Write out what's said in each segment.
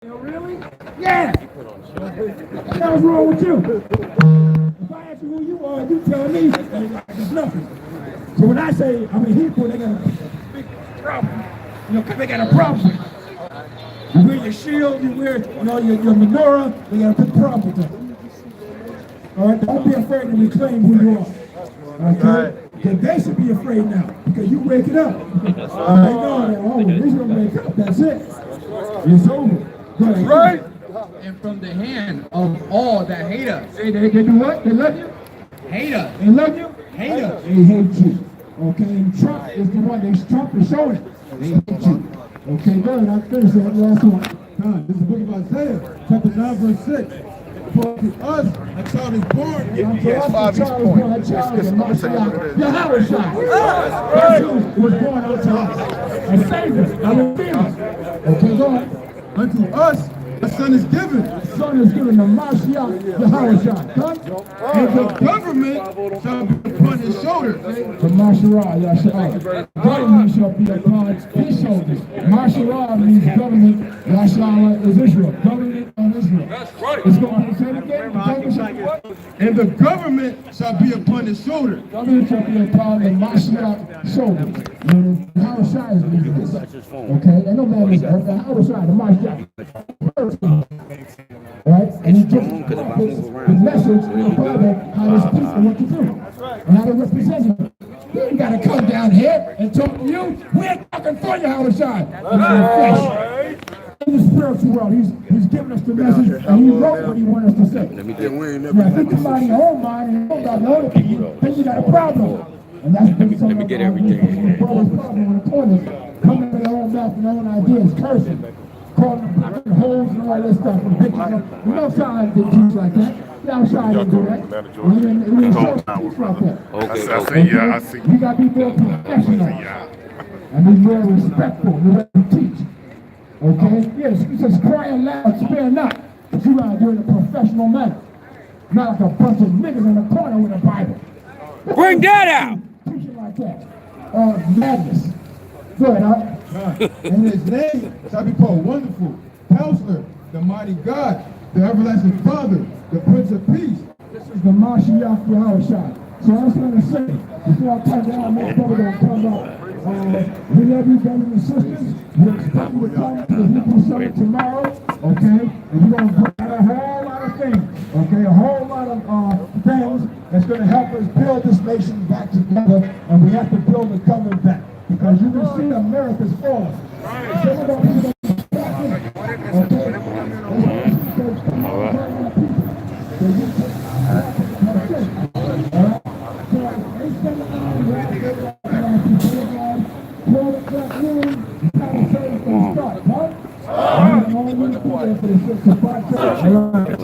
Really? Yeah. What the hell's wrong with you? If I ask you who you are, you tell me there's nothing. So when I say I'm a Hebrew, they got a big problem. You know, because they got a problem. You wear your shield, you wear your menorah, they got a big problem with that. All right, don't be afraid to reclaim who you are. Okay? Because they should be afraid now, because you wake it up. They know that, oh, he's going to wake up, that's it. It's over. That's right. And from the hand of all that hate us. They do what? They love you? Hate us. They love you? Hate us. They hate you. Okay, and Trump is the one, Trump is showing it. They hate you. Okay, good, I'll finish that last one. This is the book of Isaiah, chapter 9, verse 6. For to us a child is born. Yes, Bobby's point. Yahushua was born unto us. A Savior, a Redeemer. Okay, go on. Unto us a son is given. The son is given the Mashiach, Yahushua. And the government shall be upon his shoulders. The Mashiach, Yahshua. Government shall be upon his shoulders. Mashiach means government. Yahshua is Israel. Government on Israel. That's right. It's going to say it again. And the government shall be upon his shoulders. Government shall be upon the Mashiach shoulders. Yahushua is leading this. Okay? And no man is Yahushua, the Mashiach. Right? And he gives the message in the Bible how this people what to do. And how to represent him. You ain't got to come down here and talk to you. We're talking for you, Yahushua. In the spiritual world, he's giving us the message, and he wrote what he wanted us to say. Now, if you come out of your own mind and you don't know the people, then you got a problem. And that's let me get everything. Brother's problem in the corners, coming to their own mouth and their own ideas, cursing, calling them black holes and all this stuff. And bitches. You know, Shine didn't teach like that. Y'all Shine didn't do that. We didn't show teach like that. Okay. I see. You got to be more professional. And be more respectful in the way you teach. Okay? Yes, you just crying loud, spare not. But you gotta do it in a professional manner. Not like a bunch of niggas in the corner with a Bible. Bring that out! Teaching like that. Madness. Good, huh? And his name shall be called Wonderful, Counselor, the Mighty God, the Everlasting Father, the Prince of Peace. This is the Mashiach Yahushua. So I was going to say, before I come down, my brother going to come up. We love you, brothers and sisters. We expect you to come to the Hebrew Summit tomorrow, okay? And we're going to put out a whole lot of things, okay? A whole lot of things that's going to help us build this nation back together, and we have to build the government back. Because you can see America's falling. So we're going to be back in, okay?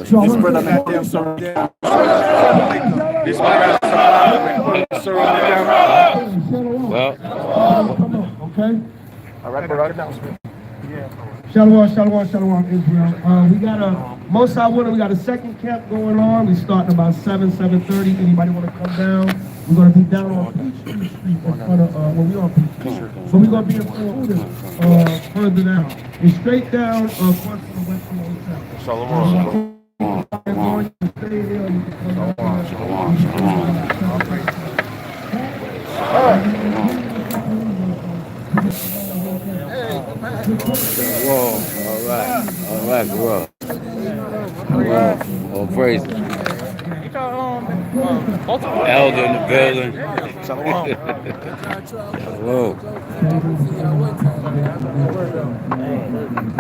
This brother not damn sorry. This Well, okay. All right, right announcement. Shalom, Israel. We got a Mosai Winter. We got a second camp going on. We starting about 7:30. Anybody want to come down? We're going to be down on Peachtree Street in front of we're on Peachtree. So we're going to be in front of further down. And straight down across from the west from the hotel. Shalom. whoa, all right, bro. All praise. Elder in the building. Hello.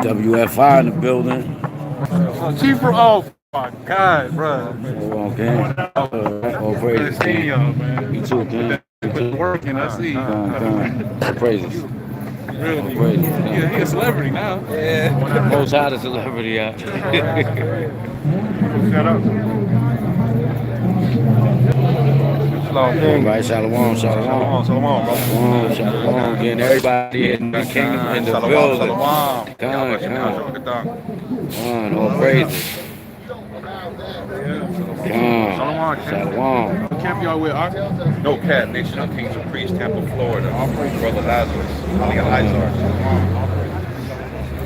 WFI in the building. Chief from my God, bro. Okay. All praises. Good seeing y'all, man. You too, King. Been working, I see. All praises. Really? Praises. Yeah, he's a celebrity now. Yeah. Most hottest celebrity out. Shut up. Everybody, shalom. Shalom, bro. Shalom. Getting everybody in the kingdom in the building. Come, all praises. Shalom. What camp y'all with? No cap. Nation of Kings of Priest, Tampa, Florida. Brother Lazarus.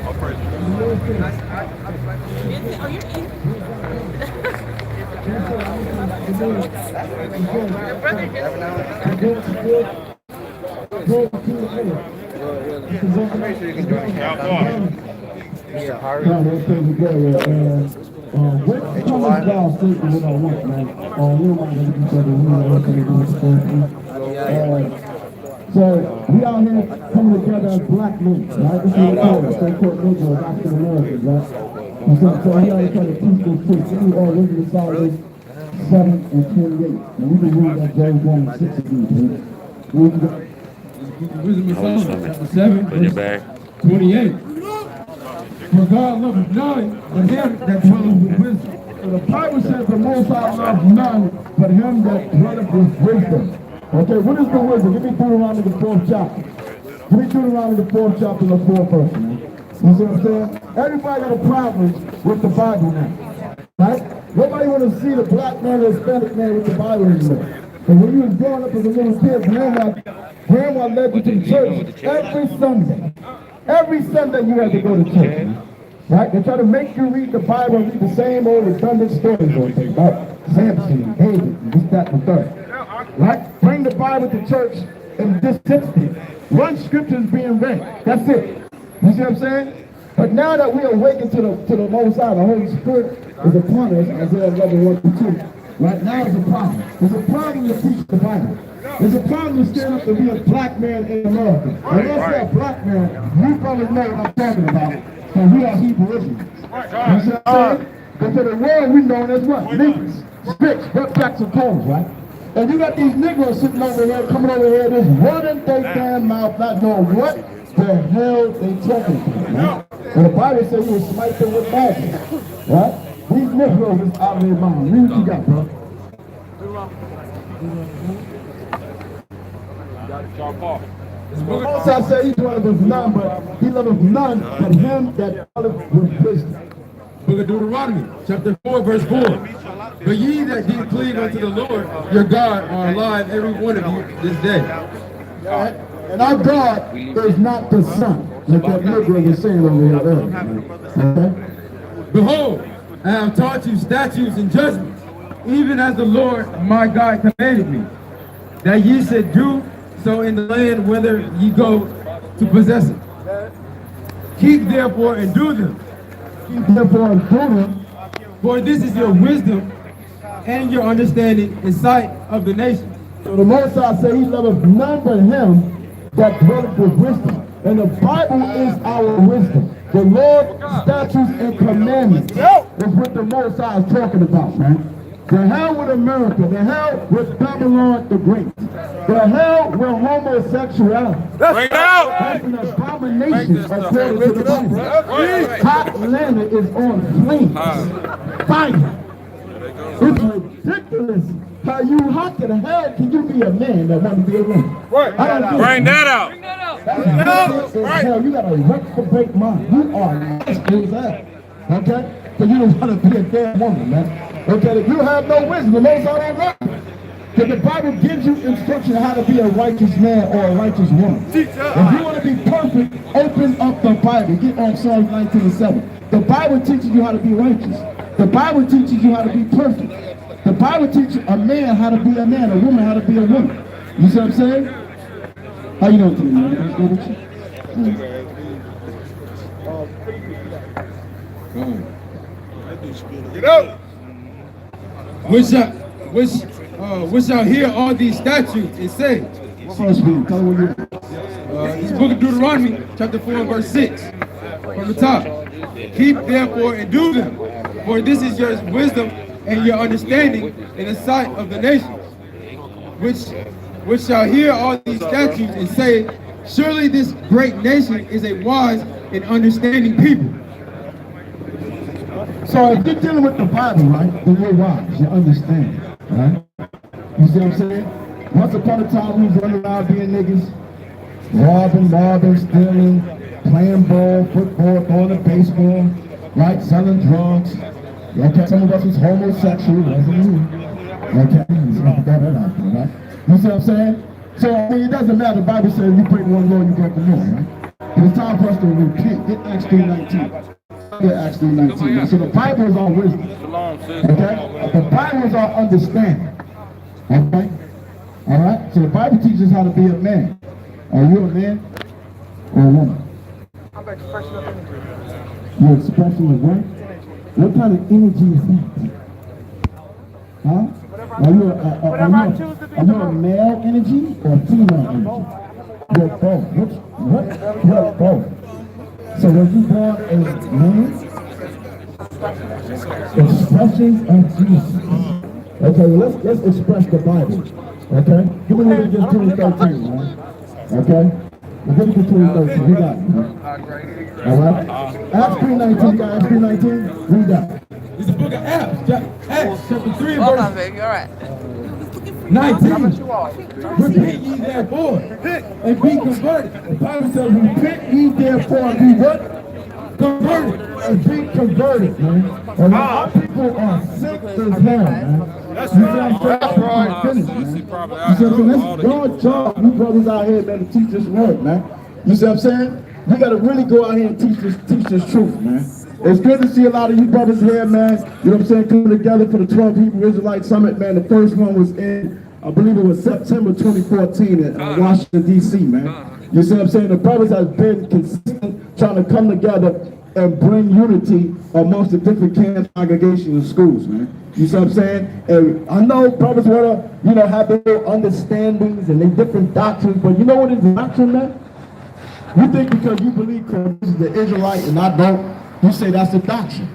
All praise. So we out here coming together as black men, right? This is what we call it. So-called Negroes, African Americans, right? So we out here trying to teach this truth. We all live in the Psalms 7 and 28. And we can read that James 1 and 6 again. Wisdom of Solomon, chapter 7, Put it back. 28. For God loveth none but him that dwelleth with wisdom. So the Bible says the Most High loves none but him that dwelleth with wisdom. Okay, what is the wisdom? Give me Deuteronomy the 4th chapter. Give me Deuteronomy the 4th chapter and the 4th verse, man. You see what I'm saying? Everybody got a problem with the Bible now, right? Nobody want to see the black man or Hispanic man with the Bible anymore. But when you was growing up as a little kid, grandma led you to the church every Sunday. Every Sunday you had to go to church, man. Right? They try to make you read the Bible and read the same old redundant stories all day about Samson, David, and this, that, and the third. Right? Bring the Bible to church and just sit there. One scripture is being read. That's it. You see what I'm saying? But now that we awaken to the Most High, the Holy Spirit is upon us, Isaiah 11:1-2. Right now is a problem. There's a problem to teach the Bible. There's a problem to stand up to be a black man in America. When I say a black man, you probably know what I'm talking about. And we are Hebrew Israelites. You see what I'm saying? But to the world, we known as what? Niggas, spits, wetbacks, and poles, right? And you got these Negroes sitting over here, coming over here, just running their damn mouth, not knowing what the hell they talking about, right? And the Bible says you will smite them with magic, right? These Negroes is out of their mind. Read what you got, bro. Most I say he dwelleth with none, but he loveth none but him that dwelleth with wisdom. Book of Deuteronomy, chapter 4, verse 4. But ye that did cleave unto the Lord your God are alive, every one of you, this day. And our God is not the Son, like that Negro was saying over here earlier. Okay? Behold, I have taught you statutes and judgments, even as the Lord my God commanded me, that ye should do so in the land whither ye go to possess it. Keep therefore and do them. Keep therefore and do them. For this is your wisdom and your understanding in sight of the nations. So the Most High say he loveth none but him that dwelleth with wisdom. And the Bible is our wisdom. The Lord, statutes, and commandments is what the Most High is talking about, man. The hell with America, the hell with Babylon the Great, the hell with homosexuality. Bring it out! That's an abomination according to the Bible. Hot Atlanta is on flames. Fire. It's ridiculous how how the hell can you be a man that wants to be a woman? Bring that out! Hell, you got a reprobate mind. You are nasty as hell. Okay? So you don't want to be a damn woman, man. Okay, if you have no wisdom, the Most High don't love you. Because the Bible gives you instruction on how to be a righteous man or a righteous woman. If you want to be perfect, open up the Bible. Get on Psalms 19:7. The Bible teaches you how to be righteous. The Bible teaches you how to be perfect. The Bible teaches a man how to be a man, a woman how to be a woman. You see what I'm saying? How you doing today, man? Can I go with you? Get out! Which shall hear all these statutes and say. First read, tell me what you It's book of Deuteronomy, chapter 4, verse 6. From the top. Keep therefore and do them, for this is your wisdom and your understanding in the sight of the nations, which shall hear all these statutes and say, surely this great nation is a wise and understanding people. So if you're dealing with the Bible, right, then you're wise, you understand, right? You see what I'm saying? Once upon a time, we was running around being niggas, robbing, stealing, playing ball, football, throwing a baseball, right, selling drugs. Okay, some of us was homosexual, wasn't you? Okay, so got that out there, right? You see what I'm saying? So, I mean, it doesn't matter. The Bible says you break one law, you break the law, right? But it's time for us to repent. Get Acts 3:19. there, Acts 3:19. So the Bible is our wisdom. Okay? The Bible is our understanding. Okay? All right? So the Bible teaches how to be a man. Are you a man or a woman? I'm an expression of energy. You're an expression of what? What kind of energy is that? Huh? Are you a male energy or a female energy? You're both. What? You're both. So was you born a man? Expressions of Jesus. Okay, well, let's express the Bible. Okay? Give me Leviticus 20:13, man. Okay? Leviticus 20:13. We got it, man. All right? Acts 3:19, guys. Acts 3:19. Read that. It's the book of Acts, chapter 3, Hold on, verse baby. All right. 19. Repent ye therefore and be converted. The Bible says, repent ye therefore and be what? Converted. And be converted, man. And our people are sick as hell, man. That's You see what I'm saying? Our people are finished, man. You see what I'm saying? That's your job, you brothers out here, man, to teach this word, man. You see what I'm saying? We got to really go out here and teach this truth, man. It's good to see a lot of you brothers here, man. You know what I'm saying? Coming together for the 12 Hebrew Israelite Summit, man. The first one was in, I believe it was September 2014 in Washington, D.C., man. You see what I'm saying? The brothers have been consistent trying to come together and bring unity amongst the different camps, congregations, and schools, man. You see what I'm saying? And I know brothers want to, have their understandings and their different doctrines, but you know what is doctrine, man? You think because you believe Christ is the Israelite and I don't, you say that's the doctrine.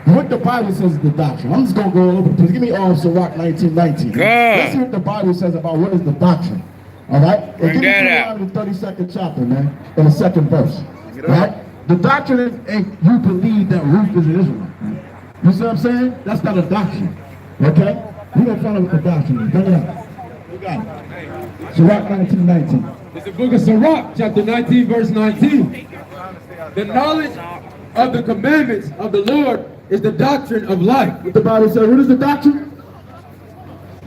What the Bible says is the doctrine. I'm just going to go over the place. Give me Sirach 19:19. Let's see what the Bible says about what is the doctrine. All right? Bring that out. In the 32nd chapter, man, in the 2nd verse. All right? The doctrine is you believe that Ruth is an Israelite. Man. You see what I'm saying? That's not a doctrine. Okay? We're going to find out what the doctrine is. Bring it up. You got it. Sirach 19:19. It's the book of Sirach, chapter 19, verse 19. The knowledge of the commandments of the Lord is the doctrine of life. What the Bible says, what is the doctrine?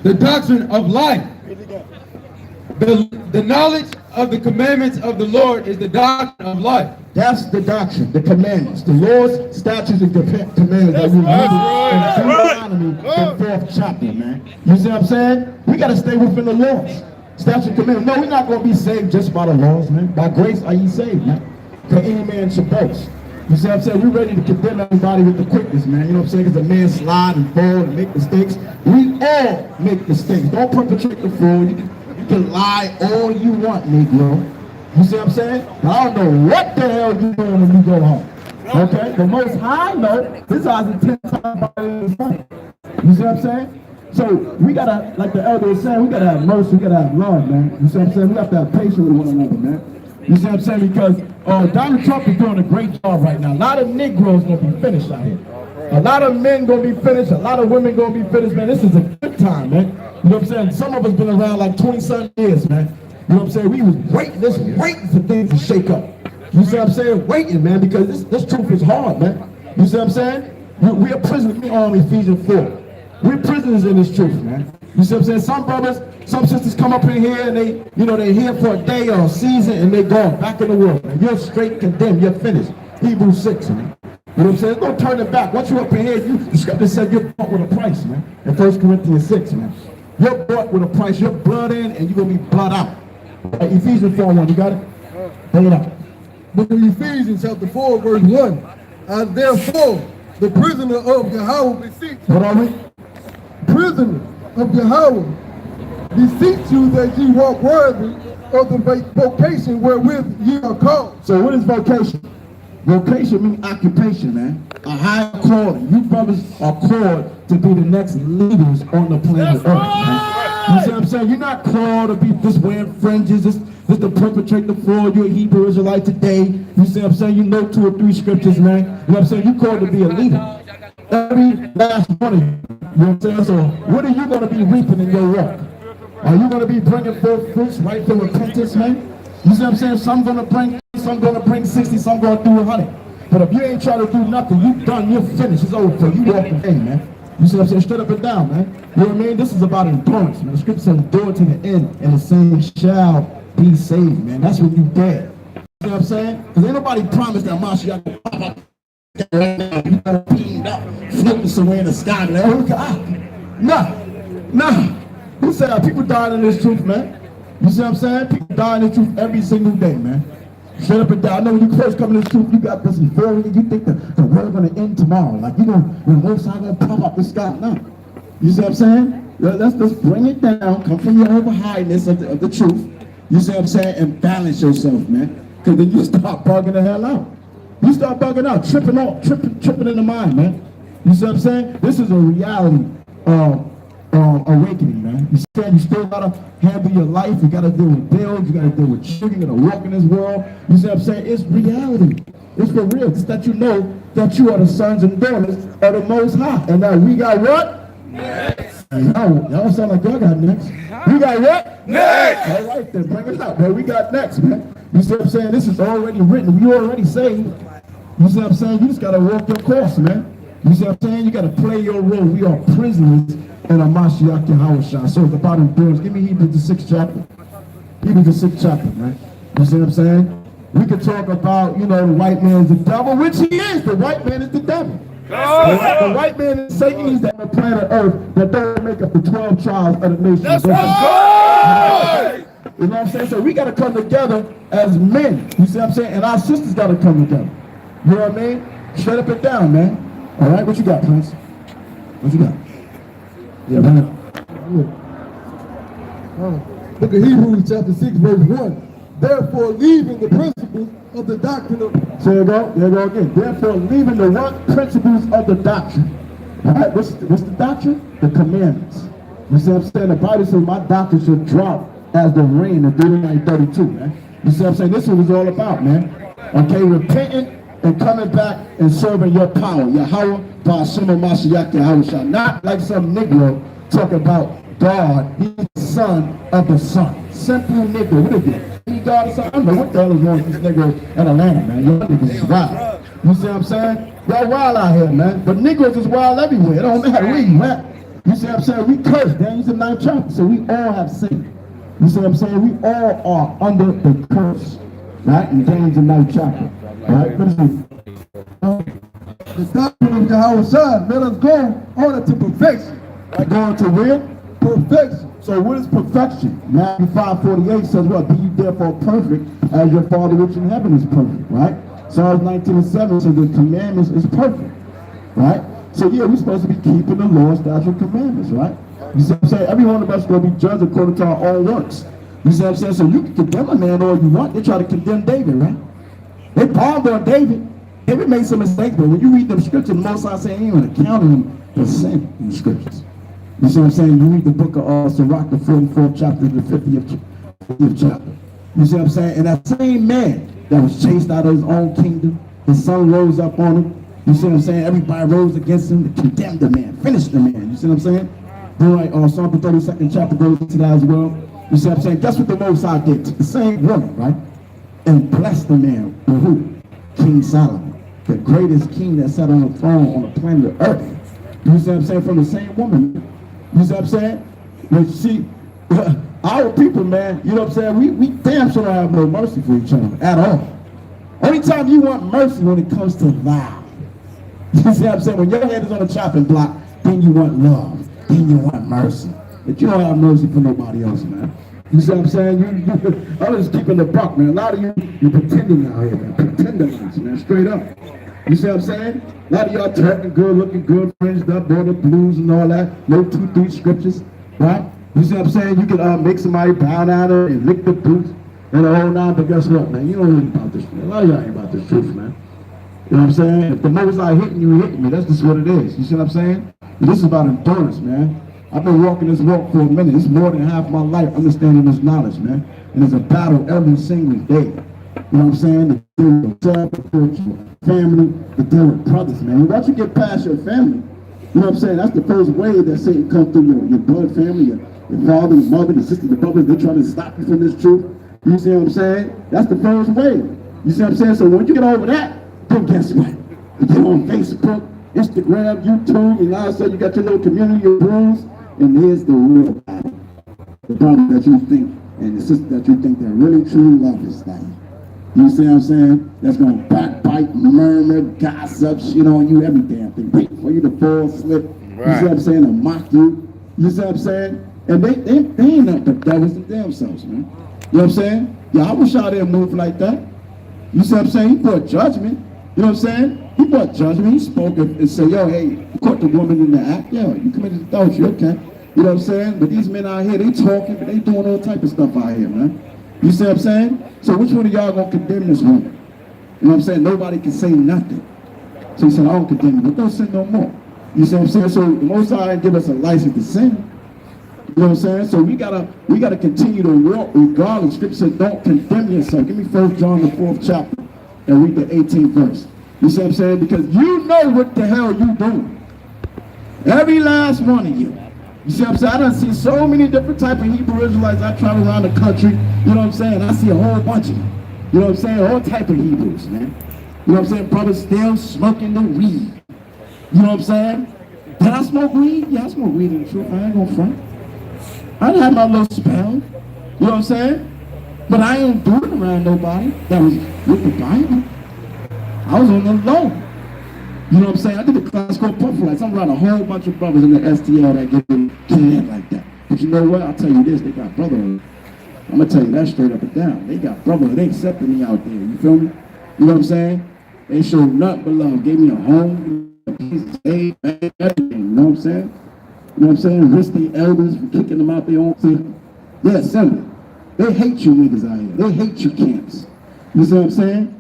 The doctrine of life. The knowledge of the commandments of the Lord is the doctrine of life. That's the doctrine, the commandments, the Lord's statutes and commandments that we read in Deuteronomy, the 4th chapter, man. You see what I'm saying? We got to stay within the laws. Statute and commandments. No, we're not going to be saved just by the laws, man. By grace are ye saved, man. For any man should boast. You see what I'm saying? We're ready to condemn everybody with the quickness, man. You know what I'm saying? Because a man slide and fall and make mistakes. We all make mistakes. Don't perpetrate the fraud. You can lie all you want, Negro. You see what I'm saying? I don't know what the hell you're doing when you go home. Okay? The Most High know this eyes is 10 times better than the sun. You see what I'm saying? So we gotta, like the elder was saying, we gotta have mercy, we gotta have love, man. You see what I'm saying? We have to have patience with one another, man. You see what I'm saying? Because Donald Trump is doing a great job right now. A lot of Negroes gonna be finished out here. A lot of men gonna be finished. A lot of women gonna be finished, man. This is a good time, man. You know what I'm saying? Some of us been around like 20-some years, man. You know what I'm saying? We was waiting for things to shake up. You see what I'm saying? Waiting, man, because this truth is hard, man. You see what I'm saying? We are prisoners. We are Ephesians 4. We're prisoners in this truth, man. You see what I'm saying? Some brothers, some sisters come up in here and they're here for a day or a season and they're gone back in the world. Man. You're straight condemned. You're finished. Hebrews 6, man. You know what I'm saying? Don't turn it back. Once you're up in here, the scripture said you're bought with a price, man. In 1 Corinthians 6, man. You're bought with a price. You're blood in and you're going to be blood out. Ephesians 4:1. You got it? Bring it up. Book of Ephesians, chapter 4, verse 1. And therefore, the prisoner of Yahweh beseech you. What are we? Prisoner of Yahweh, beseech you that ye walk worthy of the vocation wherewith ye are called. So what is vocation? Vocation means occupation, man. A higher calling. You brothers are called to be the next leaders on the planet Earth, man. You see what I'm saying? You're not called to be just wearing fringes, just to perpetrate the fraud. You're a Hebrew Israelite today. You see what I'm saying? You know 2 or 3 scriptures, man. You know what I'm saying? You're called to be a leader. Every last one of you. You know what I'm saying? So what are you going to be reaping in your work? Are you going to be bringing forth fruits right for repentance, man? You see what I'm saying? Some going to bring 60, some going to do 100. But if you ain't trying to do nothing, you done, you're finished. It's over for you. You walk away, man. You see what I'm saying? Straight up and down, man. You know what I mean? This is about endurance, man. The scripture says endure to the end, and the same shall be saved, man. That's when you dead. You know what I'm saying? Because ain't nobody promised that Mashiach will pop up Right now, you got to beamed up, floating somewhere in the sky. Like, oh God. Nah. Who said people dying in this truth, man? You see what I'm saying? People dying in this truth every single day, man. Straight up and down. I know when you first come in this truth, you got this euphoria. You think the world's going to end tomorrow. Like, you know, when one side going to pop up the sky. No. You see what I'm saying? Let's just bring it down. Come from your over highness of the truth. You see what I'm saying? And balance yourself, man. Because then you start bugging the hell out. You start bugging out, tripping in the mind, man. You see what I'm saying? This is a reality awakening, man. You see, you still gotta handle your life. You gotta deal with bills. You gotta deal with children. You gotta walk in this world. You see what I'm saying? It's reality. It's for real. It's that you know that you are the sons and daughters of the Most High. And now we got what? Next. Y'all sound like y'all got next. We got what? Next. All right, then bring it out, man. We got next, man. You see what I'm saying? This is already written. You already saved. You see what I'm saying? You just got to walk your course, man. You see what I'm saying? You got to play your role. We are prisoners in a Mashiach Yahushua. So at the bottom of doors, give me Hebrews the 6th chapter. Hebrews the 6th chapter, man. You see what I'm saying? We could talk about, you know, the white man's the devil, which he is. The white man is the devil. The white man is Satan. He's on the planet Earth that don't make up the 12 tribes of the nation. That's right. You know what I'm saying? So we got to come together as men. You see what I'm saying? And our sisters got to come together. You know what I mean? Straight up and down, man. All right, what you got, Prince? What you got? Yeah, man. Look at Hebrews chapter 6, verse 1. Therefore, leaving the principles of the doctrine of... So there you go again. Therefore, leaving the what? Principles of the doctrine. All right, what's the doctrine? The commandments. You see what I'm saying? The Bible says my doctrine should drop as the rain in Deuteronomy 32, man. You see what I'm saying? This is what it's all about, man. Okay, repenting and coming back and serving your power. Yahweh, Ba'ashem Mashiach Yahushua. Not like some Negro talking about God. He's the son of the sun. Simple Negro. What is it? He God or something? I don't know what the hell is wrong with these Negroes in Atlanta, man. Y'all niggas is wild. You see what I'm saying? Y'all wild out here, man. But Negroes is wild everywhere. It don't matter where you at. You see what I'm saying? We curse. Daniel's the 9th chapter. So we all have sin. You see what I'm saying? We all are under the curse. Right? In James the 9th chapter. Right? What is it? The doctrine of Yahushua, let us go on to perfection. Like going to where? Perfection. So what is perfection? Matthew 5:48 says what? Be ye therefore perfect as your Father which in heaven is perfect. Right? Psalms 19:7 says the commandments is perfect. Right? So yeah, we're supposed to be keeping the law, statute, commandments. Right? You see what I'm saying? Every one of us is going to be judged according to our own works. You see what I'm saying? So you can condemn a man all you want. They try to condemn David, right? They bombed on David. David made some mistakes, but when you read them scriptures, most I say ain't even accounting him for sin in the scriptures. You see what I'm saying? You read the book of Sirach, the 44th chapter, the 50th chapter. You see what I'm saying? And that same man that was chased out of his own kingdom, his son rose up on him. You see what I'm saying? Everybody rose against him to condemn the man, finish the man. You see what I'm saying? Right, Psalm 32nd chapter goes into that as well. You see what I'm saying? Guess what the Most High did to the same woman, right? And blessed the man with who? King Solomon, the greatest king that sat on the throne on the planet of Earth. You see what I'm saying? From the same woman. You see what I'm saying? But see, our people, man, you know what I'm saying? We damn sure don't have no mercy for each other at all. Only time you want mercy when it comes to thou. You see what I'm saying? When your head is on the chopping block, then you want love. Then you want mercy. But you don't have mercy for nobody else, man. You see what I'm saying? I'm just keeping the buck, man. A lot of you're pretending out here, man. Pretenders, man. Straight up. You see what I'm saying? A lot of y'all talking good, looking good, fringed up, all the blues and all that. No 2-3 scriptures, right? You see what I'm saying? You can make somebody bow down there and lick the boots and the whole nine, but guess what, man? You don't know about this, man. A lot of y'all ain't about this truth, man. You know what I'm saying? If the Most High hitting you, hitting me. That's just what it is. You see what I'm saying? This is about endurance, man. I've been walking this walk for a minute. It's more than half my life understanding this knowledge, man. And it's a battle every single day. You know what I'm saying? To deal with yourself, to deal with your family, to deal with brothers, man. And once you get past your family, you know what I'm saying? That's the first way that Satan comes through your blood family, your father, your mother, your sister, your brothers. They're trying to stop you from this truth. You see what I'm saying? That's the first way. You see what I'm saying? So when you get over that, then guess what? You get on Facebook, Instagram, YouTube, and all of a sudden you got your little community of rules. And here's the real battle. The brother that you think and the sister that you think that really truly love this thing. You see what I'm saying? That's going to backbite, murmur, gossip, shit on you, every damn thing. Wait for you to fall, slip. You see what I'm saying? To mock you. You see what I'm saying? And they ain't nothing but devils and damn selves, man. You know what I'm saying? Yeah, I wish I didn't move like that. You see what I'm saying? He brought judgment. You know what I'm saying? He brought judgment. He spoke and said, yo, hey, you caught the woman in the act. Yo, you committed adultery, okay. You know what I'm saying? But these men out here, they talking, but they doing all type of stuff out here, man. You see what I'm saying? So which one of y'all gonna condemn this woman? You know what I'm saying? Nobody can say nothing. So he said, I don't condemn you, but don't sin no more. You see what I'm saying? So the Most High didn't give us a license to sin. You know what I'm saying? So we gotta continue to walk regardless. Scripture says, don't condemn yourself. Give me 1 John the 4th chapter and read the 18th verse. You see what I'm saying? Because you know what the hell you doing. Every last one of you. You see what I'm saying? I done see so many different type of Hebrew Israelites. I travel around the country. You know what I'm saying? I see a whole bunch of them. You know what I'm saying? All type of Hebrews, man. You know what I'm saying? Brothers still smoking the weed. You know what I'm saying? Did I smoke weed? Yeah, I smoke weed in the truth. I ain't gonna front. I done had my little spell. You know what I'm saying? But I ain't doing around nobody that was with the Bible. I was on the low. You know what I'm saying? I did a class called Puff Lights. I'm around a whole bunch of brothers in the STL that get in like that. But you know what? I'll tell you this, they got brother. I'm gonna tell you that straight up and down. They got brother. They accepted me out there. You feel me? You know what I'm saying? They showed nothing but love. Gave me a home, everything. You know what I'm saying? You know what I'm saying? Risk the elders for kicking them out their own city. They're assembly. They hate you niggas out here. They hate you camps. You see what I'm saying?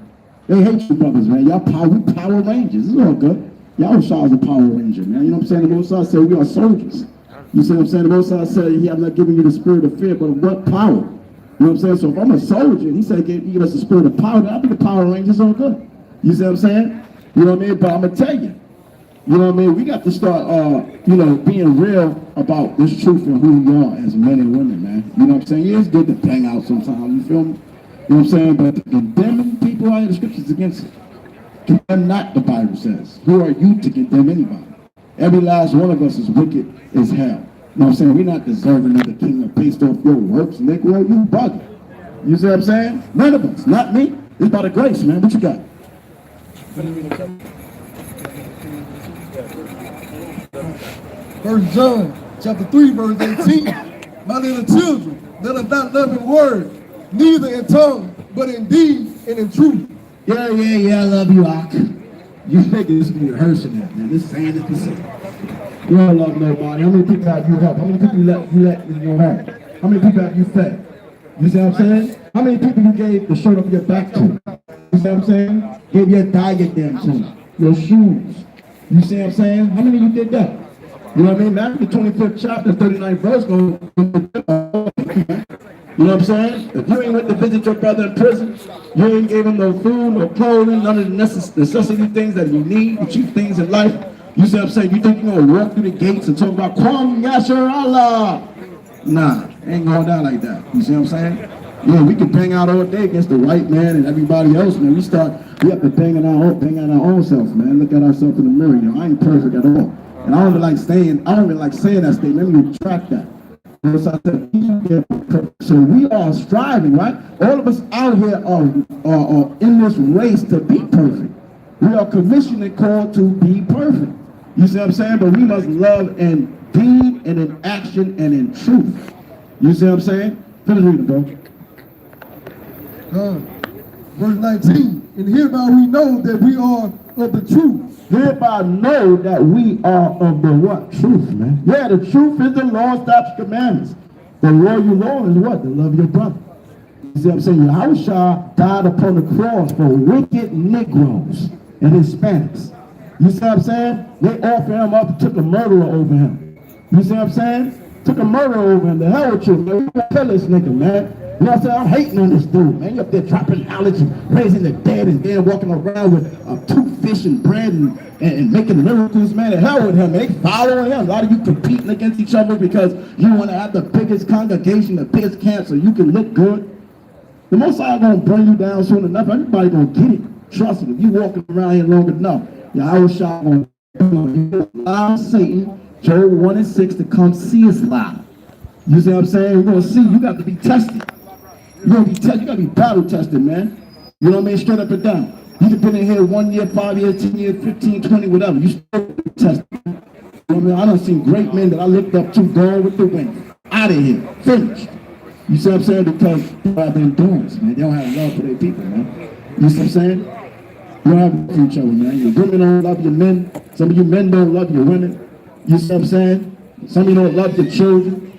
They hate you brothers, man. Y'all Power Rangers. It's all good. Y'all Shah is a Power Ranger, man. You know what I'm saying? The Most High said we are soldiers. You see what I'm saying? The Most High said he have not given you the spirit of fear, but of what power? You know what I'm saying? So if I'm a soldier, he said he give us the spirit of power, then I'll be the Power Rangers all good. You see what I'm saying? You know what I mean? But I'm going to tell you. You know what I mean? We got to start, you know, being real about this truth and who we are as men and women, man. You know what I'm saying? Yeah, it's good to bang out sometimes, you feel me? You know what I'm saying? But condemning people out of the scriptures against it. Condemn not, the Bible says. Who are you to condemn anybody? Every last one of us is wicked as hell. You know what I'm saying? We're not deserving of the kingdom based off your works, Negro. You bugging. You see what I'm saying? None of us. Not me. It's by the grace, man. What you got? 1 John chapter 3, verse 18. My little children, let us not love in word, neither in tongue, but in deed and in truth. Yeah, I love you, Ak. You niggas be rehearsing that, man. This saying this saying. You don't love nobody. How many people have you helped? How many people you let in your home? How many people have you fed? You see what I'm saying? How many people you gave the shirt off your back to? You see what I'm saying? Gave your diadem to, your shoes. You see what I'm saying? How many of you did that? You know what I mean? Matthew the 25th chapter, 39th verse. You know what I'm saying? If you ain't went to visit your brother in prison, you ain't gave him no food, no clothing, none of the necessity things that you need, the chief things in life. You see what I'm saying? You think you're gonna walk through the gates and talk about Kwam Yasher Allah? Nah, ain't going down like that. You see what I'm saying? Yeah, we can bang out all day against the white man and everybody else, man. We have to bang on our own self, man. Look at ourselves in the mirror. You know, I ain't perfect at all. And I don't even like saying that statement. Let me retract that. So we are striving, right? All of us out here are in this race to be perfect. We are commissioned and called to be perfect. You see what I'm saying? But we must love in deed and in action and in truth. You see what I'm saying? Finish reading, bro. Verse 19. And hereby we know that we are of the truth. Hereby know that we are of the what? Truth, man. Yeah, the truth is the law, statutes, commandments. The royal law is what? To love your brother. You see what I'm saying? Yahushua died upon the cross for wicked Negroes and Hispanics. You see what I'm saying? They offered him up, took a murderer over him. You see what I'm saying? Took a murderer over him. The hell with you, man. We gonna kill this nigga, man. You know what I'm saying? I'm hating on this dude, man. You up there dropping knowledge and raising the dead and then walking around with 2 fish and bread and making miracles, man. The hell with him, man. They following him. A lot of you competing against each other because you want to have the biggest congregation, the biggest camp so you can look good. The Most High gonna bring you down soon enough. Everybody gonna get it. Trust me. If you walking around here long enough, Yahushua gonna allow Satan, Job 1:6, to come see us live. You see what I'm saying? You're gonna see. You got to be tested. You're gonna be tested. You gotta be battle tested, man. You know what I mean? Straight up and down. You can been in here 1 year, 5 years, 10 years, 15, 20, whatever. You still test. You know what I mean? I done seen great men that I looked up to go with the wind. Out of here. Finished. You see what I'm saying? Because people have endurance, man. They don't have love for their people, man. You see what I'm saying? You don't have love for each other, man. Your women don't love your men. Some of you men don't love your women. You see what I'm saying? Some of you don't love your children.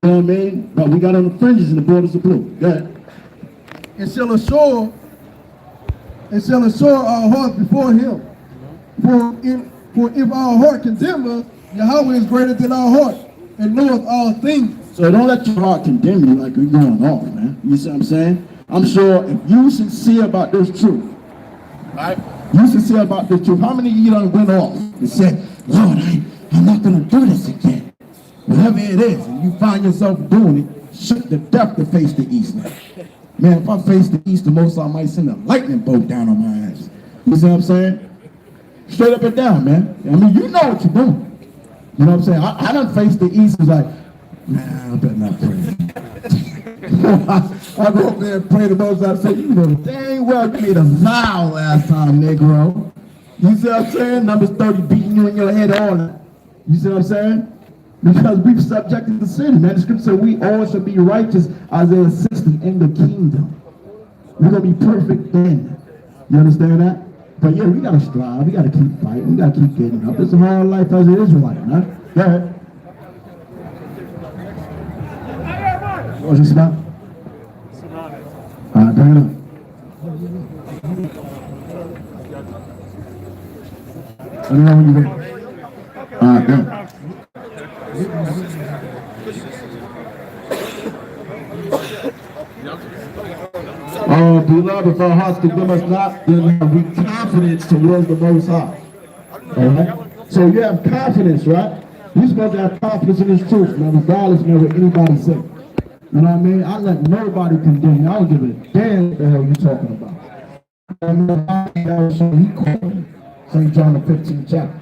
You know what I mean? But we got on the fringes and the borders of blue. Go ahead. And shall assure our hearts before him. For if our heart condemn us, Yahweh is greater than our heart, and knoweth all things. So don't let your heart condemn you like you're going off, man. You see what I'm saying? I'm sure if you sincere about this truth, right? You sincere about this truth. How many of you done went off and said, Lord, I'm not going to do this again. Whatever it is, and you find yourself doing it, shut the death to face the east. Man, if I face the east, the most I might send a lightning bolt down on my ass. You see what I'm saying? Straight up and down, man. I mean, you know what you're doing. You know what I'm saying? I done faced the east. It's like, man, I better not pray. I go up there and pray the most. I say, you know, dang well you made a vow last time, Negro. You see what I'm saying? Numbers 30 beating you in your head all that. You see what I'm saying? Because we've subjected to sin, man. The scripture said we all should be righteous, Isaiah 60, in the kingdom. We're going to be perfect then. You understand that? But yeah, we got to strive. We got to keep fighting. We got to keep getting up. It's a hard life as an Israelite, man. Go ahead. What's your spot? All right, bring it up. Let me know when you're ready. All right, go. Oh, beloved, if our hearts condemn us not, then have we confidence towards the Most High. All right? So you have confidence, right? You're supposed to have confidence in this truth, man, regardless of what anybody says. You know what I mean? I let nobody condemn me. I don't give a damn what the hell you're talking about. He called me. St. John the 15th chapter.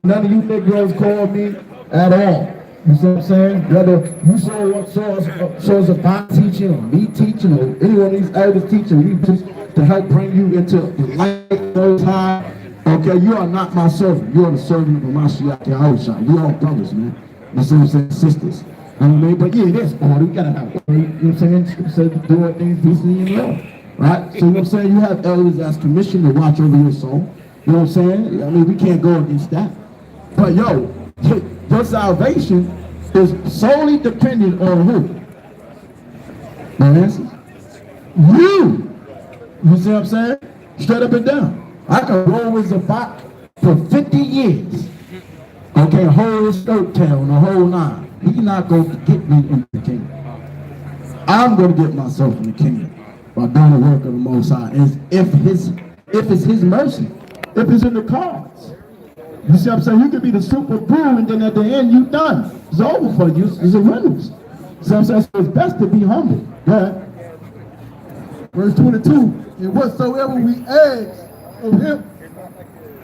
None of you Negroes called me at all. You see what I'm saying? Whether you saw us a Bible teaching or me teaching or any one of these elders teaching, we just to help bring you into the light those high. Okay, you are not my servant. You are the servant of Mashiach Yahushua. We all brothers, man. You see what I'm saying? Sisters. You know what I mean? But yeah, there's order. You gotta have order. You know what I'm saying? Scripture says to do things decently and well. Right? So you know what I'm saying? You have elders that's commissioned to watch over your soul. You know what I'm saying? I mean, we can't go against that. But yo, your salvation is solely dependent on who? My answer? You! You see what I'm saying? Straight up and down. I can roll with Zabak for 50 years. Okay, a whole skirt tail and a whole nine. He's not going to get me into the kingdom. I'm going to get myself in the kingdom by doing the work of the Most High. If it's His mercy, if it's in the cards. You see what I'm saying? You could be the super bull and then at the end you done. It's over for you. It's a Reynolds. See what I'm saying? So it's best to be humble. Yeah. Verse 22, and whatsoever we ask of him,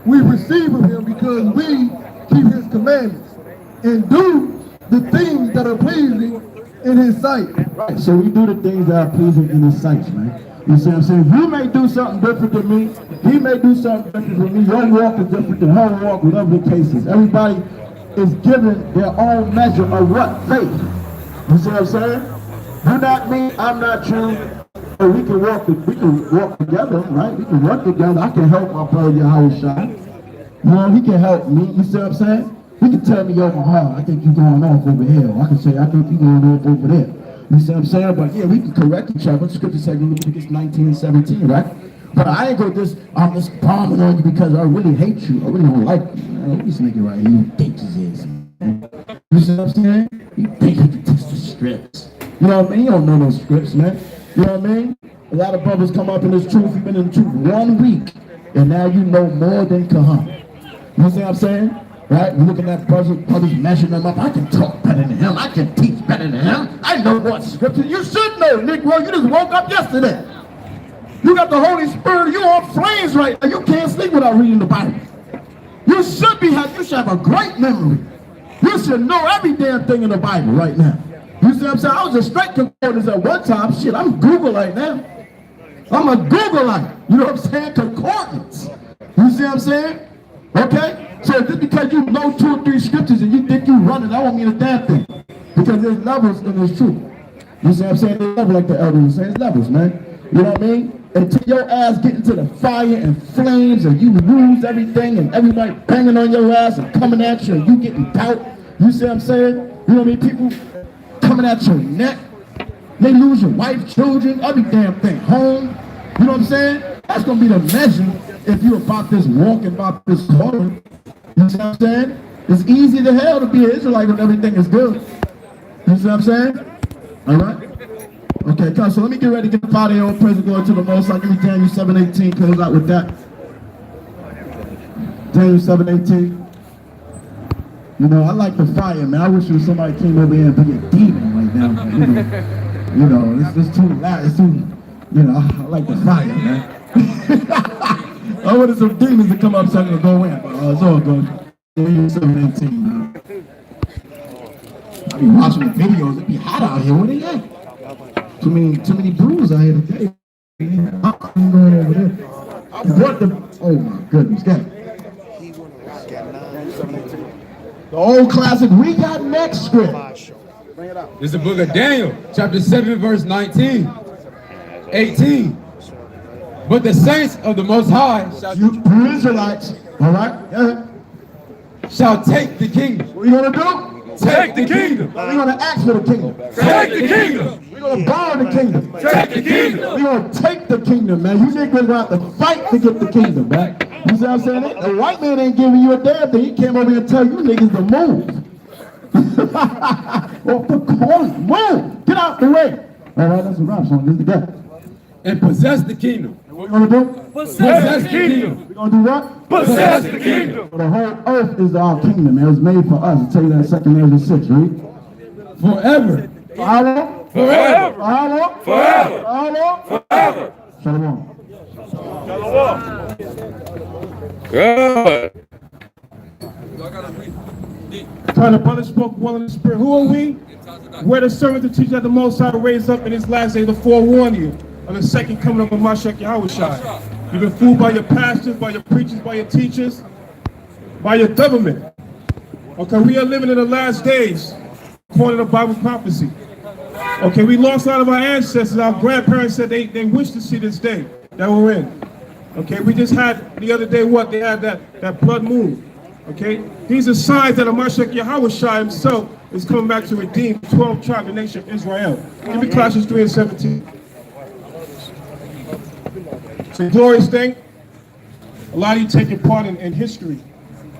we receive of him because we keep his commandments and do the things that are pleasing in his sight. Right. So we do the things that are pleasing in his sight, man. You see what I'm saying? You may do something different than me. He may do something different from me. Your walk is different than her walk, whatever the case is. Everybody is given their own measure of what? Faith. You see what I'm saying? You're not me, I'm not you. So we can walk together, right? We can work together. I can help my brother Yahushua. You know, he can help me. You see what I'm saying? He can tell me, yo, I think you're going off over here. Or I can say, I think you're going off over there. You see what I'm saying? But yeah, we can correct each other. Scripture says in Leviticus 19:17, right? But I ain't gonna I'm just bombing on you because I really hate you. I really don't like you. Man, this nigga right here, he thinks he is. Man. You see what I'm saying? He thinks he can teach the scripts. You know what I mean? You don't know those scripts, man. You know what I mean? A lot of brothers come up in this truth. You've been in the truth 1 week, and now you know more than Kahan. You see what I'm saying? Right? We're looking at brothers measuring them up. I can talk better than him. I can teach better than him. I know what scripture. You should know, Negro. You just woke up yesterday. You got the Holy Spirit. You on flames right now. You can't sleep without reading the Bible. You should have a great memory. You should know every damn thing in the Bible right now. You see what I'm saying? I was a straight concordance at one time. Shit, I'm Google right now. I'm a Googleite. You know what I'm saying? Concordance. You see what I'm saying? Okay? So just because you know 2 or 3 scriptures and you think you running, that won't mean a damn thing. Because there's levels in this truth. You see what I'm saying? There's levels, like the elder was saying. There's levels, man. You know what I mean? Until your ass get into the fire and flames and you lose everything and everybody banging on your ass and coming at you and you getting doubt. You see what I'm saying? You know what I mean? People coming at your neck. They lose your wife, children, every damn thing. Home. You know what I'm saying? That's going to be the measure if you're about this walk and about this calling. You see what I'm saying? It's easy to hell to be an Israelite when everything is good. You see what I'm saying? All right? Okay, come, so let me get ready to get out of here. All praise and glory to the Most High. Give me Daniel 7:18. Close out with that. Daniel 7:18. You know, I like the fire, man. I wish there was somebody came over here and be a demon right now. You know, it's too loud. It's too, you know, I like the fire, man. I wanted some demons to come up so I can go in, but it's all good. Daniel 7:18, man. I be watching the videos. It be hot out here. Where they at? Too many brews out here today. I'm going over there. What the? Oh my goodness, God. The old classic. We got next script. This is the book of Daniel, chapter 7, verse 19, 18. But the saints of the Most High You Israelites, all right? Yeah. shall take the kingdom. What are you gonna do? Take the kingdom. We're gonna ask for the kingdom. Take the kingdom. We're gonna borrow the kingdom. Take the kingdom. We're gonna take the kingdom, man. You niggas gonna have to fight to get the kingdom, man. You see what I'm saying? The white man ain't giving you a damn thing. He came over here and tell you niggas to move. Well, for calling, move. Get out the way. All right, that's a rap song. This is the guy. And possess the kingdom. What we're gonna do? Possess the kingdom. We're gonna do what? Possess the kingdom. The whole earth is our kingdom, man. It was made for us. I'll tell you that in 2 Ezra 6, right? Forever. For how long? Forever. For how long? Forever. For how long? Forever. Shalom. Good. Kind of brother spoke well in the spirit. Who are we? We're the servants to teach that the Most High raised up in his last day to forewarn you of the second coming of Mashiach Yahushua. You've been fooled by your pastors, by your preachers, by your teachers, by your government. Okay, we are living in the last days, according to Bible prophecy. Okay, we lost a lot of our ancestors. Our grandparents said they wished to see this day that we're in. Okay, we just had the other day what? They had that blood moon. Okay, these are signs that Mashiach Yahushua himself is coming back to redeem 12 tribes, the nation of Israel. Give me Colossians 3:17. It's a glorious thing. A lot of you taking part in history.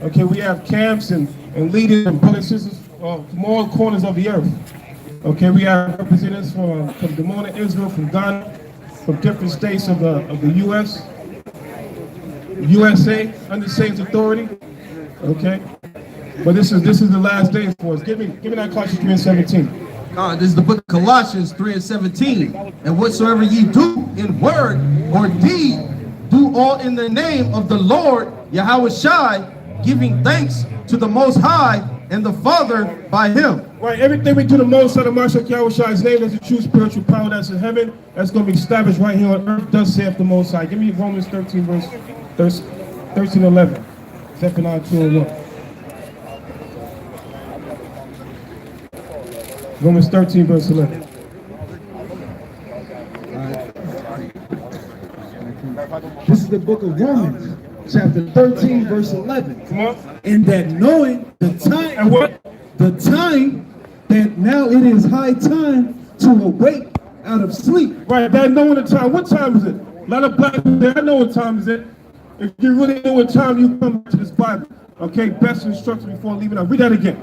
Okay, we have camps and leaders and brothers and sisters from all corners of the earth. Okay, we have representatives from the Mona Israel, from Ghana, from different states of the U.S., USA, under Satan's authority. Okay, but this is the last day for us. Give me that Colossians 3:17. This is the book of Colossians 3:17. And whatsoever ye do in word or deed, do all in the name of the Lord Yahushua, giving thanks to the Most High and the Father by him. Right, everything we do the Most High, the Mashiach Yahushua's name is the true spiritual power that's in heaven. That's going to be established right here on earth. Thus saith the Most High. Give me Romans 13, verse 13:11. Zephaniah 2:1. Romans 13, verse 11. This is the book of Romans, chapter 13, verse 11. Come on. And that knowing the time, And what? the time that now it is high time to awake out of sleep. Right, that knowing the time. What time is it? A lot of black people say, I know what time is it. If you really know what time, you come back to this Bible. Okay, best instruction before leaving out. Read that again.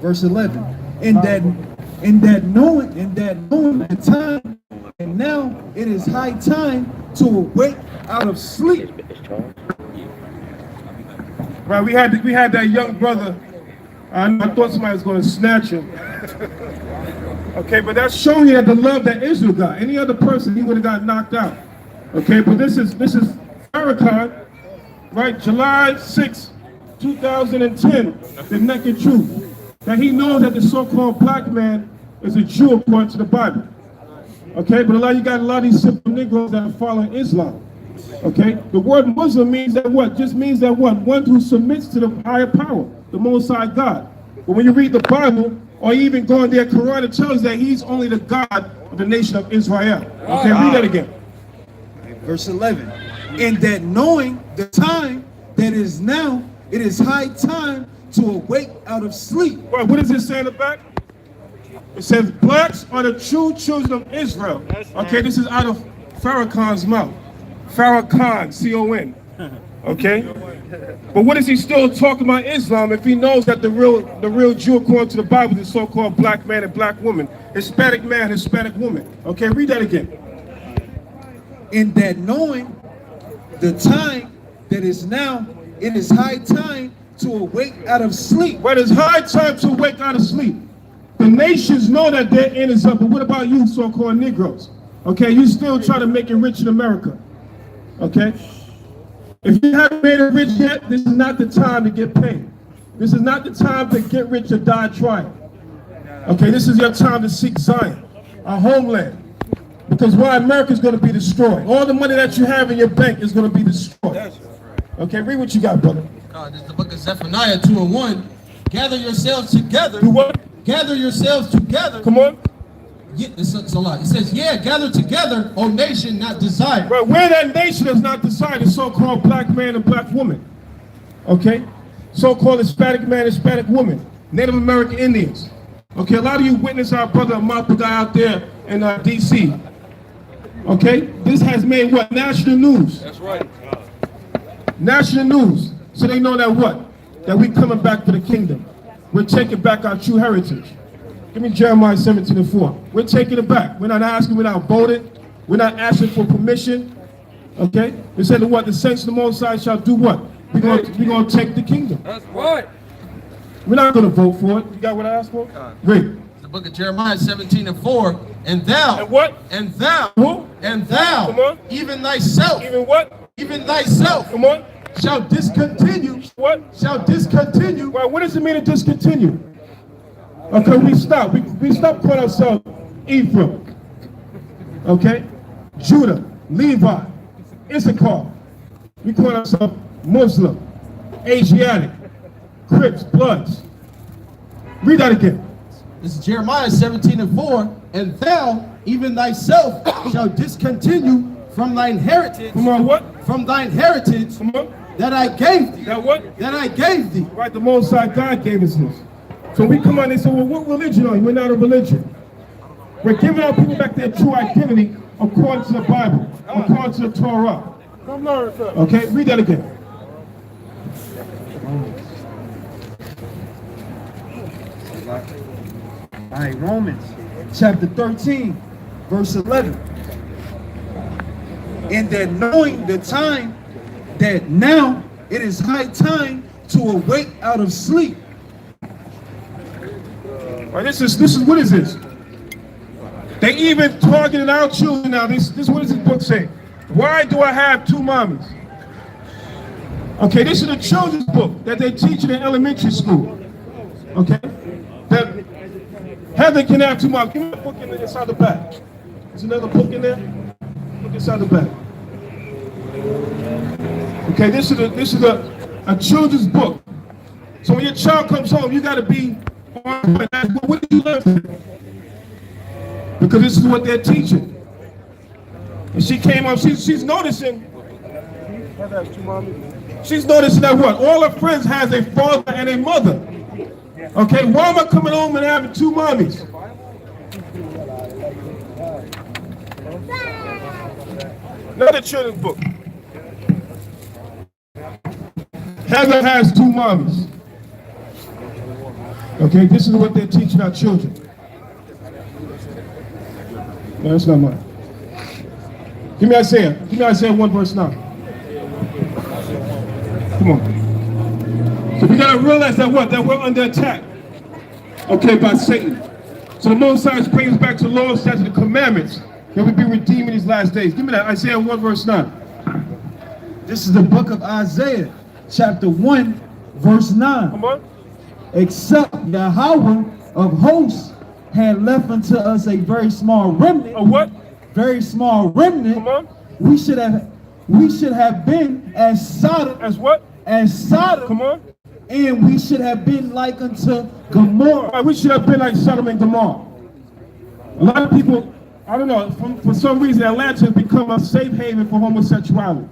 Verse 11. And that knowing the time, and now it is high time to awake out of sleep. Right, we had that young brother. I thought somebody was going to snatch him. Okay, but that's showing you that the love that Israel got. Any other person, he would have got knocked out. Okay, but this is Farrakhan, right? July 6, 2010, the naked truth. That he knows that the so-called black man is a Jew according to the Bible. Okay, but you got a lot of these simple Negroes that are following Islam. Okay, the word Muslim means that what? Just means that what? One who submits to the higher power, the Most High God. But when you read the Bible, or even go in their Quran, it tells that he's only the God of the nation of Israel. Okay, read that again. Verse 11. And that knowing the time that is now, it is high time to awake out of sleep. Well, what does it say in the back? It says, blacks are the true children of Israel. Okay, this is out of Farrakhan's mouth. Farrakhan, C-O-N. Okay? But what is he still talking about Islam if he knows that the real Jew according to the Bible is the so-called black man and black woman, Hispanic man, Hispanic woman. Okay, read that again. In that knowing the time that is now, it is high time to awake out of sleep. But it's high time to wake out of sleep. The nations know that their end is up, but what about you so-called Negroes? Okay, you still try to make it rich in America. Okay? If you haven't made it rich yet, this is not the time to get paid. This is not the time to get rich or die trying. Okay, this is your time to seek Zion, our homeland. Because why America's going to be destroyed. All the money that you have in your bank is going to be destroyed. Okay, read what you got, brother. This is the book of Zephaniah 2:1. Gather yourselves together. Do what? Gather yourselves together. Come on. Yeah, it's a lot. It says, yeah, gather together, O nation not desired. But where that nation is not desired, the so-called black man and black woman. Okay? So-called Hispanic man, Hispanic woman. Native American Indians. Okay, a lot of you witness our brother Amata guy out there in D.C. Okay? This has made what? National news. That's right. National news. So they know that what? That we coming back to the kingdom. We're taking back our true heritage. Give me Jeremiah 17:4. We're taking it back. We're not asking, we're not voting. We're not asking for permission. Okay? They said that what? The saints of the Most High shall do what? We're going to take the kingdom. That's right. We're not going to vote for it. You got what I asked for? Read. The book of Jeremiah 17:4. And thou. And what? And thou. Who? And thou. Come on. Even thyself. Even what? Even thyself. Come on. Shall discontinue. What? Shall discontinue. Well, what does it mean to discontinue? Okay, we stop. We stop calling ourselves Ephraim. Okay? Judah, Levi, Issachar. We call ourselves Muslim, Asiatic, Crips, Bloods. Read that again. This is Jeremiah 17:4. And thou, even thyself, shall discontinue from thine heritage. Come on, what? From thine heritage. Come on. That I gave thee. That what? That I gave thee. Right, the Most High God gave us this. So we come on and say, well, what religion are you? We're not a religion. We're giving our people back their true identity according to the Bible, according to the Torah. Come learn, sir. Okay, read that again. All right, Romans chapter 13, verse 11. And that knowing the time that now it is high time to awake out of sleep. Right, this is what is this? They even targeted our children now. This what does this book say? Why do I have two mommies? Okay, this is a children's book that they teach in elementary school. Okay? That Heather can have two mommies. Give me a book in there inside the back. There's another book in there. Look inside the back. Okay, this is a children's book. So when your child comes home, you gotta be on what did you learn from it? Because this is what they're teaching. And she came up, she's noticing. She's noticing that what? All her friends has a father and a mother. Okay, why am I coming home and having two mommies? Another children's book. Heather has two mommies. Okay, this is what they're teaching our children. No, that's not mine. Give me Isaiah. Give me Isaiah 1 verse 9. Come on. So we gotta realize that what? That we're under attack. Okay, by Satan. So the Most High is bringing us back to the law, statutes, and commandments that we be redeemed in these last days. Give me that Isaiah 1 verse 9. This is the book of Isaiah, chapter 1, verse 9. Come on. Except Yahweh of hosts had left unto us a very small remnant. A what? very small remnant, Come on. we should have been as Sodom. As what? As Sodom. Come on. And we should have been like unto Gomorrah. Right, we should have been like Sodom and Gomorrah. A lot of people, I don't know, for some reason Atlanta has become a safe haven for homosexuality.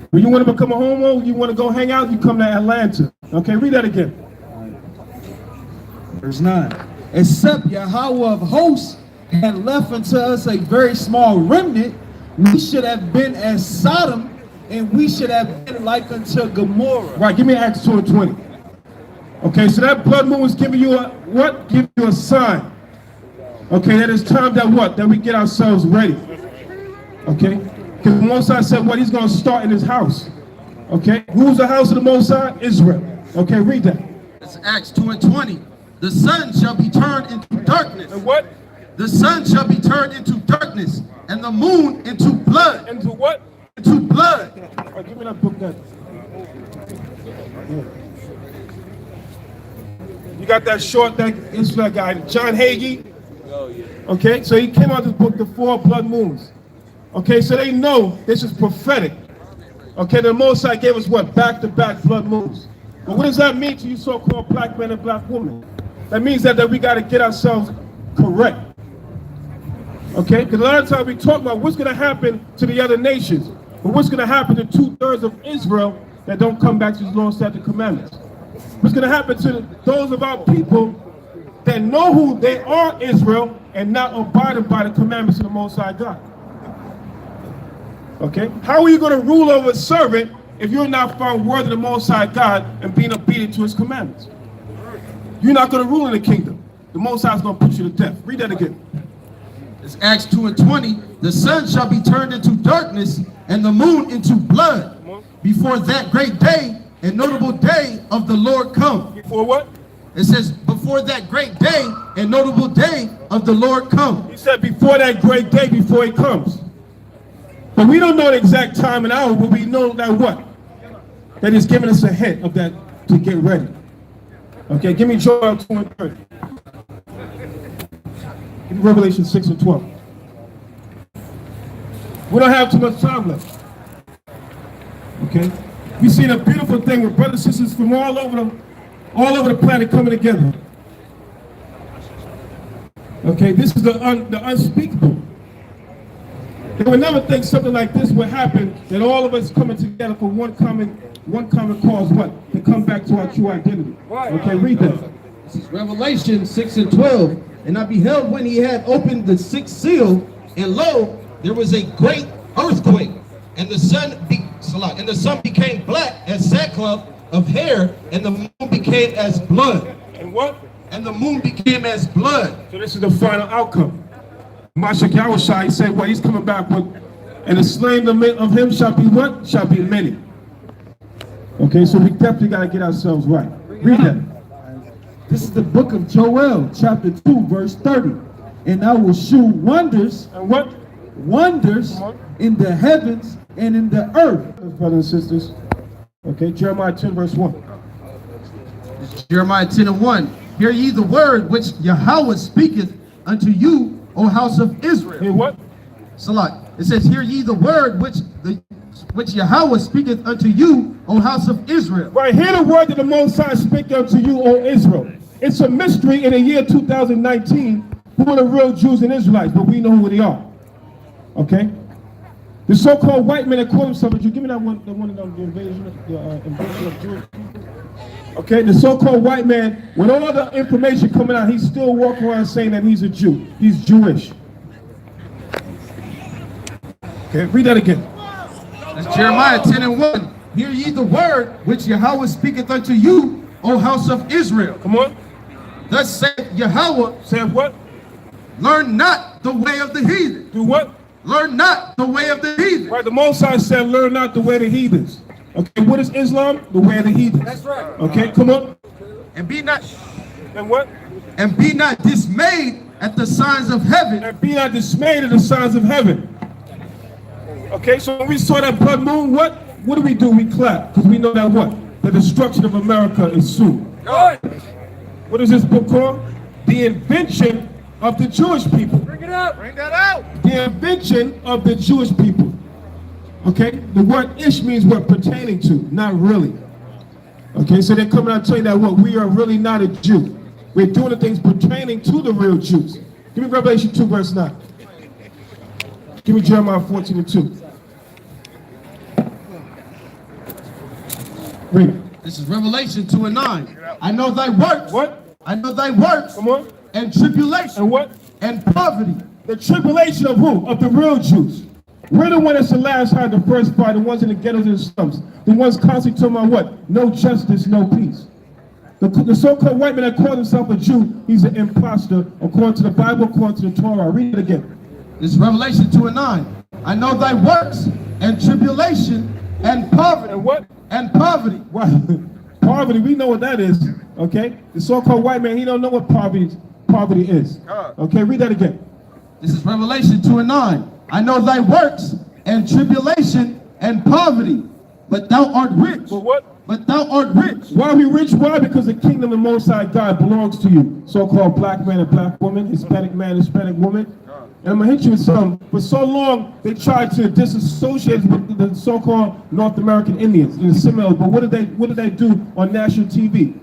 When you want to become a homo, you want to go hang out, you come to Atlanta. Okay, read that again. Verse 9. Except Yahweh of hosts had left unto us a very small remnant, we should have been as Sodom, and we should have been like unto Gomorrah. Right, give me Acts 2 and 20. Okay, so that blood moon was giving you a what? Giving you a sign. Okay, that it's time that what? That we get ourselves ready. Okay? Because the Most High said what? He's going to start in his house. Okay? Who's the house of the Most High? Israel. Okay, read that. It's Acts 2 and 20. The sun shall be turned into darkness. And what? The sun shall be turned into darkness, and the moon into blood. Into what? Into blood. All right, give me that book then. You got that short, that Israel guy, John Hagee. Okay, so he came out with this book, The Four Blood Moons. Okay, so they know this is prophetic. Okay, the Most High gave us what? Back-to-back blood moons. But what does that mean to you so-called black men and black women? That means that we got to get ourselves correct. Okay, because a lot of times we talk about what's going to happen to the other nations, but what's going to happen to 2/3 of Israel that don't come back to the Lord's statute commandments? What's going to happen to those of our people that know who they are Israel and not abiding by the commandments of the Most High God? Okay, how are you going to rule over a servant if you're not found worthy of the Most High God and being obedient to his commandments? You're not going to rule in the kingdom. The Most High is going to put you to death. Read that again. It's Acts 2 and 20. The sun shall be turned into darkness, and the moon into blood, before that great day and notable day of the Lord come. Before what? It says, before that great day and notable day of the Lord come. He said before that great day, before he comes. But we don't know the exact time and hour, but we know that what? That he's giving us a hint of that to get ready. Okay, give me Joel 2 and 30. Give me Revelation 6 and 12. We don't have too much time left. Okay? We've seen a beautiful thing with brothers and sisters from all over the planet coming together. Okay, this is the unspeakable. They would never think something like this would happen, that all of us coming together for one common cause, what? To come back to our true identity. Okay, read that. This is Revelation 6 and 12. And I beheld when he had opened the sixth seal, and lo, there was a great earthquake, and the sun became black as sackcloth of hair, and the moon became as blood. And what? And the moon became as blood. So this is the final outcome. Mashiach Yahushua, he said, well, he's coming back with, and the slain of him shall be what? Shall be many. Okay, so we definitely got to get ourselves right. Read that. This is the book of Joel, chapter 2, verse 30. And I will shew wonders. And what? Wonders in the heavens and in the earth. Brothers and sisters. Okay, Jeremiah 10, verse 1. Jeremiah 10 and 1. Hear ye the word which Yahweh speaketh unto you, O house of Israel. Hear what? Salah. It says, hear ye the word which Yahweh speaketh unto you, O house of Israel. Right, hear the word that the Most High speak unto you, O Israel. It's a mystery in the year 2019 who are the real Jews and Israelites, but we know who they are. Okay? The so-called white men that call themselves Jews. Give me that one, the invasion of Jews. Okay, the so-called white man, with all the information coming out, he's still walking around saying that he's a Jew. He's Jewish. Okay, read that again. That's Jeremiah 10 and 1. Hear ye the word which Yahweh speaketh unto you, O house of Israel. Come on. Thus saith Yahweh. Said what? Learn not the way of the heathen. Do what? Learn not the way of the heathen. Right, the Most High said, learn not the way of the heathens. Okay, what is Islam? The way of the heathens. That's right. Okay, come on. And be not And what? and be not dismayed at the signs of heaven. And be not dismayed at the signs of heaven. Okay, so when we saw that blood moon, what do? We clap, because we know that what? The destruction of America is soon. What is this book called? The Invention of the Jewish people. Bring it up. Bring that out. The invention of the Jewish people. Okay? The word ish means what? Pertaining to, not really. Okay, so they're coming out and telling that what? We are really not a Jew. We're doing the things pertaining to the real Jews. Give me Revelation 2 verse 9. Give me Jeremiah 14 and 2. Read it. This is Revelation 2 and 9. I know thy works. What? I know thy works. Come on. And tribulation. And what? And poverty. The tribulation of who? Of the real Jews. We're the one that's the last hide, the first fight, the ones in the ghettos and the slums. The ones constantly talking about what? No justice, no peace. The so-called white man that calls himself a Jew, he's an imposter according to the Bible, according to the Torah. Read it again. This is Revelation 2 and 9. I know thy works and tribulation and poverty. And what? And poverty. What? Poverty, we know what that is. Okay? The so-called white man, he don't know what poverty is. Okay, read that again. This is Revelation 2 and 9. I know thy works and tribulation and poverty, but thou art rich. But what? But thou art rich. Why are we rich? Why? Because the kingdom of Most High God belongs to you. So-called black man and black woman, Hispanic man, Hispanic woman. And I'm going to hit you with something. For so long, they tried to disassociate with the so-called North American Indians and assimilate. But what did they do on national TV?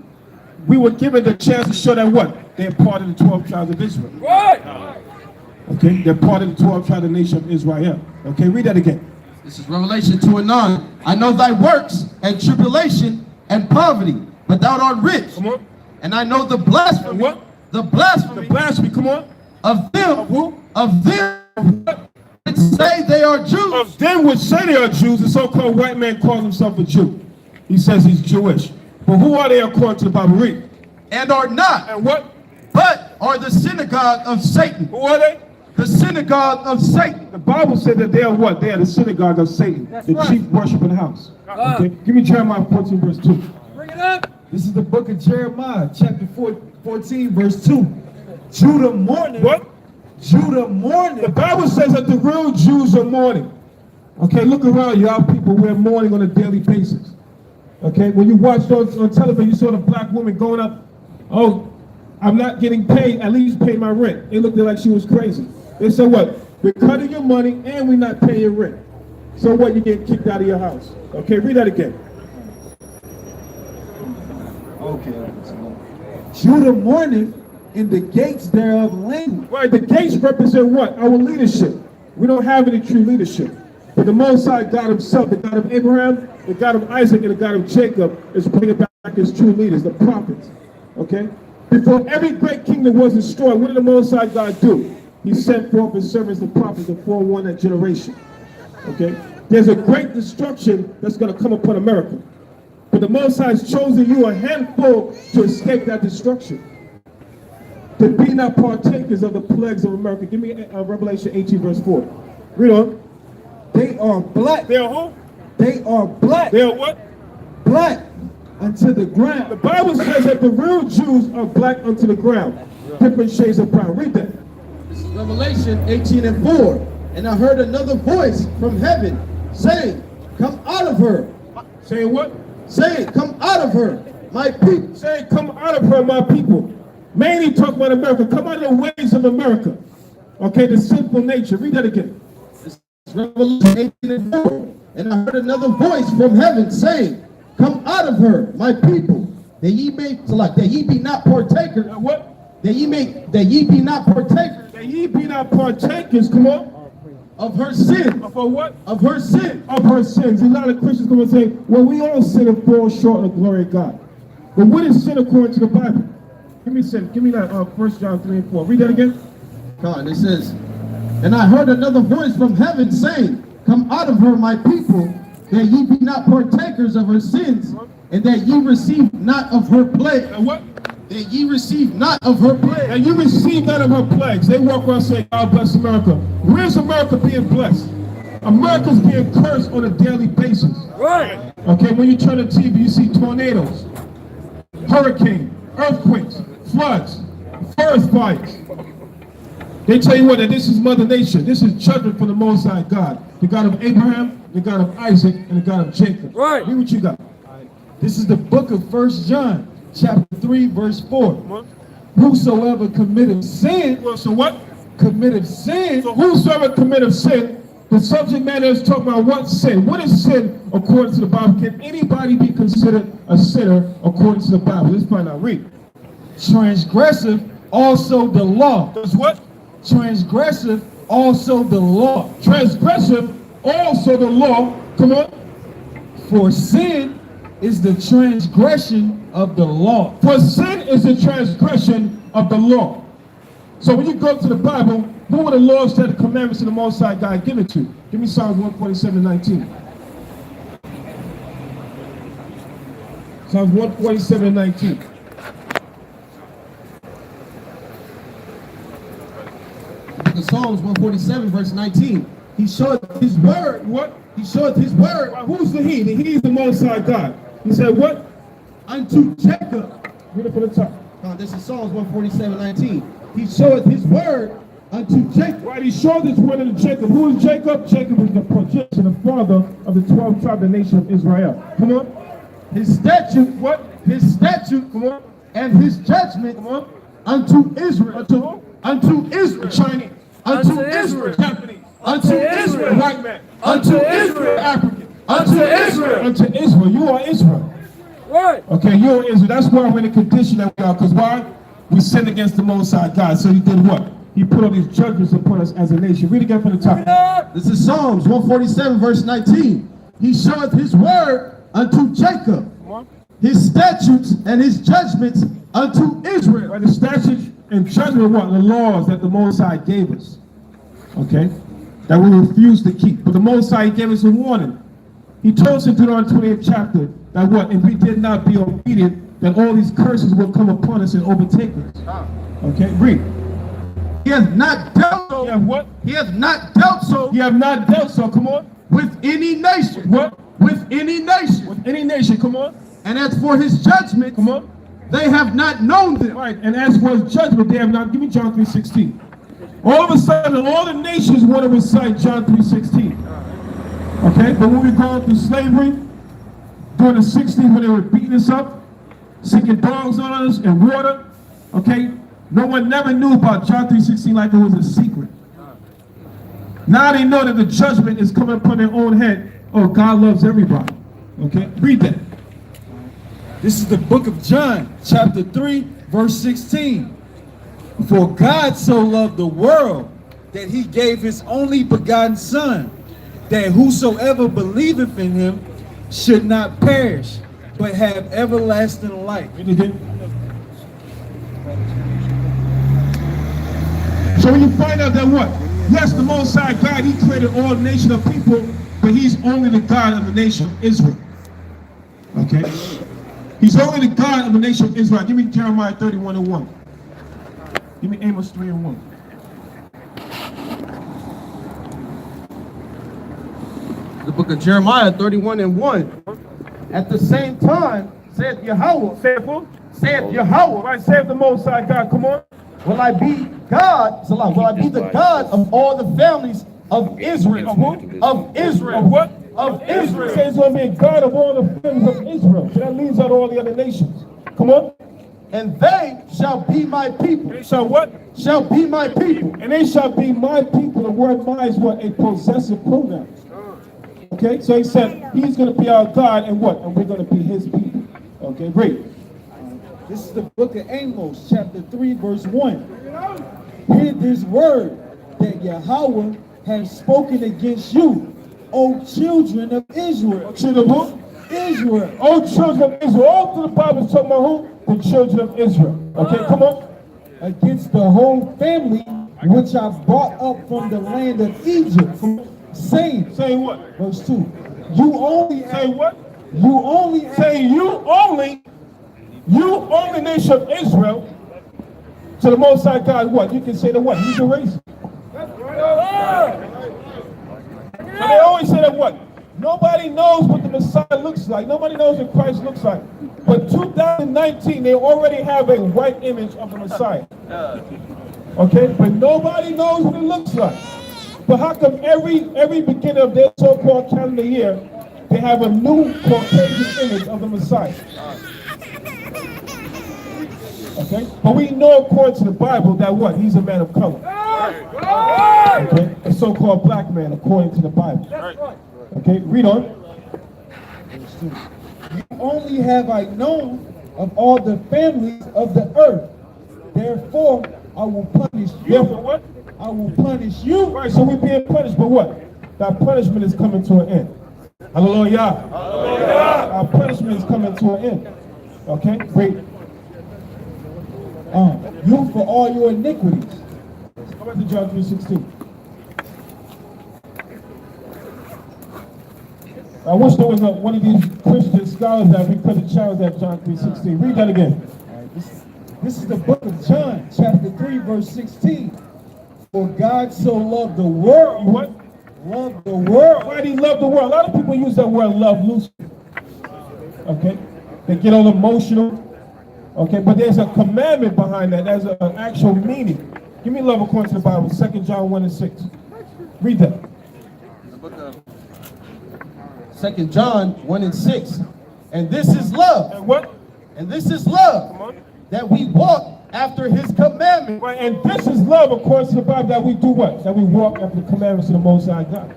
We were given the chance to show that what? They're part of the 12 tribes of Israel. Right. Okay? They're part of the 12 tribes of the nation of Israel. Okay? Read that again. This is Revelation 2 and 9. I know thy works and tribulation and poverty, but thou art rich. Come on. And I know the blasphemy. And what? The blasphemy. The blasphemy. Come on. Of them. Of who? Of them that say they are Jews. Of them which say they are Jews, the so-called white man calls himself a Jew. He says he's Jewish. But who are they according to the Bible? Read. And are not. And what? But are the synagogue of Satan. Who are they? The synagogue of Satan. The Bible said that they are what? They are the synagogue of Satan. That's the right. chief worshiper in the house. Okay? Give me Jeremiah 14 verse 2. Bring it up. This is the book of Jeremiah, chapter 14, verse 2. Judah mourning. What? Judah mourning. The Bible says that the real Jews are mourning. Okay, look around, y'all people, we're mourning on a daily basis. Okay, when you watched on television, you saw the black woman going up, oh, I'm not getting paid, at least pay my rent. It looked like she was crazy. They said what? We're cutting your money and we're not paying your rent. So what, you get kicked out of your house. Okay, read that again. Okay. Judah mourning, in the gates thereof language. Right, the gates represent what? Our leadership. We don't have any true leadership. But the Most High God himself, the God of Abraham, the God of Isaac, and the God of Jacob is bringing back his true leaders, the prophets. Okay? Before every great kingdom was destroyed, what did the Most High God do? He sent forth his servants, the prophets, to forewarn that generation. Okay? There's a great destruction that's going to come upon America. But the Most High has chosen you, a handful, to escape that destruction. To be not partakers of the plagues of America. Give me Revelation 18 verse 4. Read on. They are black. They are who? They are black. They are what? Black unto the ground. The Bible says that the real Jews are black unto the ground. Different shades of brown. Read that. This is Revelation 18 and 4. And I heard another voice from heaven saying, come out of her. Saying what? Saying, come out of her, my people. Saying, come out of her, my people. Mainly talk about America. Come out of the ways of America. Okay, the sinful nature. Read that again. This is Revelation 18 and 4. And I heard another voice from heaven saying, come out of her, my people, that ye may select, that ye be not partakers. What? That ye be not partakers. That ye be not partakers, come on. Of her sin. Of her what? Of her sin. Of her sins. A lot of Christians come and say, well, we all sin and fall short of the glory of God. But what is sin according to the Bible? Give me sin. Give me that 1 John 3 and 4. Read that again. God, it says, and I heard another voice from heaven saying, come out of her, my people, that ye be not partakers of her sins, and that ye receive not of her plague. And what? That ye receive not of her plague. And you receive none of her plagues. They walk around saying, God bless America. Where's America being blessed? America's being cursed on a daily basis. Right. Okay, when you turn the TV, you see tornadoes, hurricanes, earthquakes, floods, forest fires. They tell you what, that this is Mother Nature. This is judgment from the Most High God. The God of Abraham, the God of Isaac, and the God of Jacob. Right. Read what you got. This is the book of 1 John, chapter 3, verse 4. whosoever committeth sin, Well, so what? committeth sin, So whosoever committeth sin, the subject matter is talking about what sin. What is sin according to the Bible? Can anybody be considered a sinner according to the Bible? Let's find out. Read. transgressive also the law. Does what? Transgressive also the law. Transgressive also the law. Come on. For sin is the transgression of the law. For sin is the transgression of the law. So when you go to the Bible, who were the laws, that the commandments of the Most High God given to? Give me Psalms 147:19. Psalms 147:19. The Psalms 147 verse 19. He showeth his word. What? He showeth his word Who's the he? The he is the Most High God. He said what? unto Jacob. Read it from the top. This is Psalms 147:19. He showeth his word unto Jacob. Right, he showed this word unto Jacob. Who is Jacob? Jacob is the projection, the father of the 12 tribe, the nation of Israel. Come on. His statute, What? his statute, Come on. and his judgment Come on. unto Israel. Unto who? Unto Israel. Chinese. Unto Israel. Japanese. Unto Israel. White man. Unto Israel. African. Unto Israel. Unto Israel. You are Israel. Right. Okay, you are Israel. That's why we're in the condition that we are. Because why? We sinned against the Most High God. So he did what? He put all these judgments upon us as a nation. Read again from the top. This is Psalms 147 verse 19. He showeth his word unto Jacob, his statutes and his judgments unto Israel. Right, the statutes and judgment, what? The laws that the Most High gave us. Okay? That we refuse to keep. But the Most High gave us a warning. He told us in Deuteronomy 28th chapter that what? If we did not be obedient, that all these curses will come upon us and overtake us. Okay? Read. He hath not dealt so. You have what? He hath not dealt so You have not dealt so. Come on. with any nation. What? With any nation. With any nation. Come on. And as for his judgment, Come on. they have not known them. Right. And as for his judgment, they have not. Give me John 3:16. All of a sudden, all the nations want to recite John 3:16. Okay? But when we go through slavery, during the 60s when they were beating us up, sinking dogs on us and water, okay? No one never knew about John 3:16 like it was a secret. Now they know that the judgment is coming upon their own head. Oh, God loves everybody. Okay? Read that. This is the book of John, chapter 3, verse 16. For God so loved the world that he gave his only begotten Son, that whosoever believeth in him should not perish, but have everlasting life. Read it again. So when you find out that what? Yes, the Most High God, he created all nation of people, but he's only the God of the nation of Israel. Okay? He's only the God of the nation of Israel. Give me Jeremiah 31:1. Give me Amos 3:1. The book of Jeremiah 31:1. At the same time, saith Yahweh, Say it, fool. saith Yahweh, Right, save the Most High God. Come on. will I be God, Salah, will I be the God of all the families of Israel. Of Israel. Of what? Of Israel. Israel. Says he's going to be a God of all the families of Israel. So that leaves out all the other nations. Come on. And they shall be my people. They shall what? Shall be my people. And they shall be my people. The word my is what? A possessive pronoun. Okay, so he said he's going to be our God and what? And we're going to be his people. Okay, great. This is the book of Amos, chapter 3, verse 1. Hear this word that Yahweh has spoken against you, O children of Israel. Children of who? Israel. Oh, children of Israel. All through the Bible is talking about who? The children of Israel. Okay, come on. Against the whole family which I brought up from the land of Egypt, saying, Saying what? verse 2, you only Saying what? you only Saying you only nation of Israel to the Most High God. What? You can say that what? He's a racist. And they always say that what? Nobody knows what the Messiah looks like. Nobody knows what Christ looks like. But 2019, they already have a white image of the Messiah. Okay? But nobody knows what it looks like. But how come every beginning of their so-called calendar year, they have a new Caucasian image of the Messiah? Okay? But we know according to the Bible that what? He's a man of color. Okay? A so-called black man according to the Bible. Okay? Read on. Only have I known of all the families of the earth. Therefore, I will punish you. Therefore what? I will punish you. Right, so we're being punished, but what? That punishment is coming to an end. Hallelujah. Hallelujah. Our punishment is coming to an end. Okay? Great. You for all your iniquities. Go back to John 3:16. I wish there was one of these Christian scholars that we could have challenged that John 3:16. Read that again. This is the book of John, chapter 3, verse 16. For God so loved the world. What? Loved the world. Why did he love the world? A lot of people use that word love loosely. Okay? They get all emotional. Okay? But there's a commandment behind that. There's an actual meaning. Give me love according to the Bible. 2 John 1:6. Read that. 2 John 1:6. And this is love. And what? And this is love. Come on. That we walk after his commandment. Right, and this is love according to the Bible, that we do what? That we walk after the commandments of the Most High God.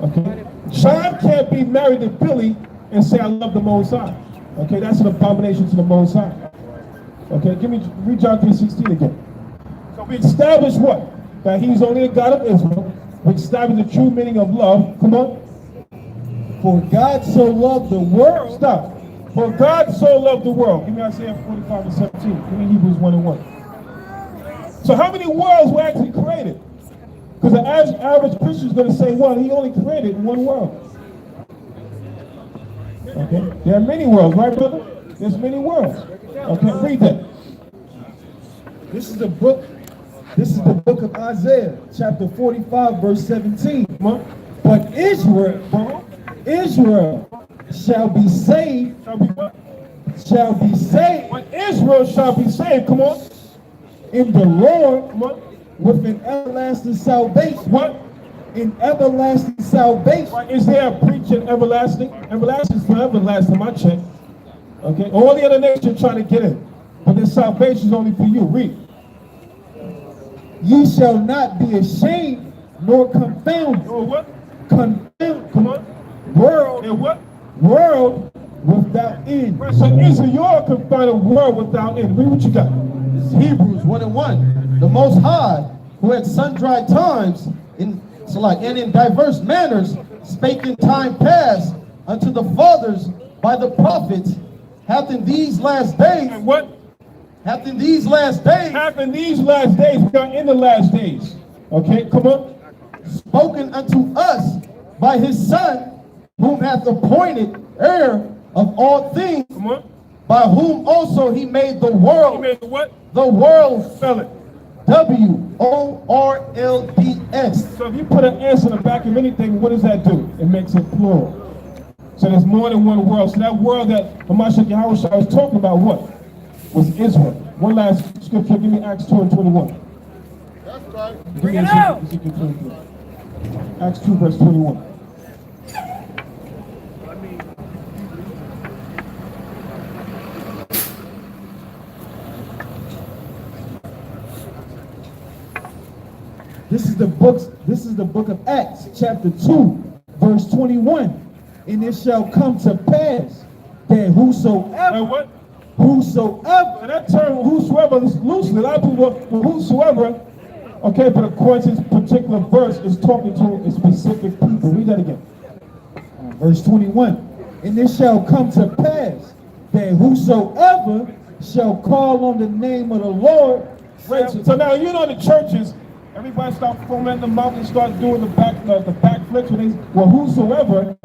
Okay? John can't be married to Billy and say, I love the Most High. Okay, that's an abomination to the Most High. Okay, read John 3:16 again. So we establish what? That he's only the God of Israel. We establish the true meaning of love. Come on. For God so loved the world. Stop. For God so loved the world. Give me Isaiah 45:17. Give me Hebrews 1:1. So how many worlds were actually created? Because the average Christian is going to say, well, he only created one world. Okay? There are many worlds, right, brother? There's many worlds. Okay, read that. This is the book of Isaiah, chapter 45, verse 17. But Israel shall be saved. Shall be saved. When Israel shall be saved, come on. In the Lord, come on, with an everlasting salvation. What? In everlasting salvation. Right, is there a preaching everlasting? Everlasting is forever, last time I checked. Okay? All the other nations trying to get in. But this salvation is only for you. Read. Ye shall not be ashamed nor confounded. Or what? Confounded. Come on. World. And what? World without end. Right, so Israel can find a world without end. Read what you got. This is Hebrews 1:1. The Most High, who at sundry times and in diverse manners spake in time past unto the fathers by the prophets, hath in these last days. And what? Hath in these last days. Hath in these last days. We are in the last days. Okay, come on. Spoken unto us by his Son, whom hath appointed heir of all things, Come on. by whom also he made the world. He made the what? The world. Spell it. WORLDS. So if you put an S in the back of anything, what does that do? It makes it plural. So there's more than one world. So that world that Mashiach Yahweh was talking about, what? Was Israel. One last scripture. Give me Acts 2:21. That's right. Bring it out. Acts 2 verse 21. This is the book of Acts, chapter 2, verse 21. And it shall come to pass that whosoever, And what? whosoever, And that term whosoever is loosely. A lot of people, well, whosoever, okay, but according to this particular verse, is talking to a specific people. Read that again. verse 21. And it shall come to pass that whosoever shall call on the name of the Lord. Wait, so now you know the churches, everybody start foaming the mouth and start doing the backflips when they, well, whosoever,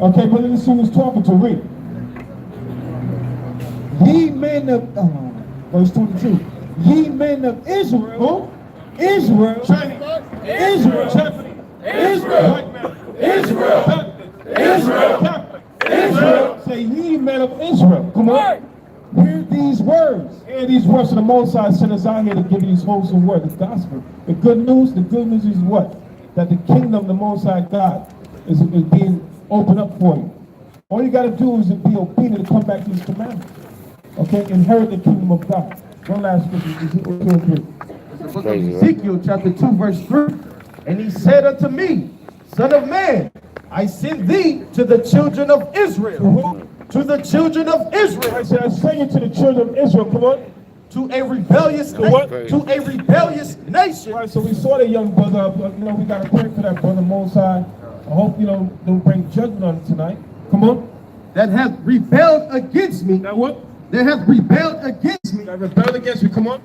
okay, but this is who was talking to. Read. Ye men of, verse 22. Ye men of Israel. Who? Israel. Chinese. Israel. Japanese. Israel. White man. Israel. Baptist. Israel. Catholic. Israel. Say ye men of Israel. Come on. Hear these words. Hear these words of the Most High sent us out here to give you these wholesome words, the gospel. The good news is what? That the kingdom of the Most High God is being opened up for you. All you got to do is be obedient to come back to these commandments. Okay, inherit the kingdom of God. One last scripture, Ezekiel 2 and 3. The book of Ezekiel, chapter 2, verse 3. And he said unto me, Son of man, I send thee to the children of Israel. To the children of Israel. I said, I send you to the children of Israel. Come on. To a rebellious nation. To a rebellious nation. All right, so we saw that young brother. You know, we got to pray for that brother Most High. I hope you don't bring judgment on him tonight. Come on. That hath rebelled against me. That what? That hath rebelled against me. That rebelled against me. Come on.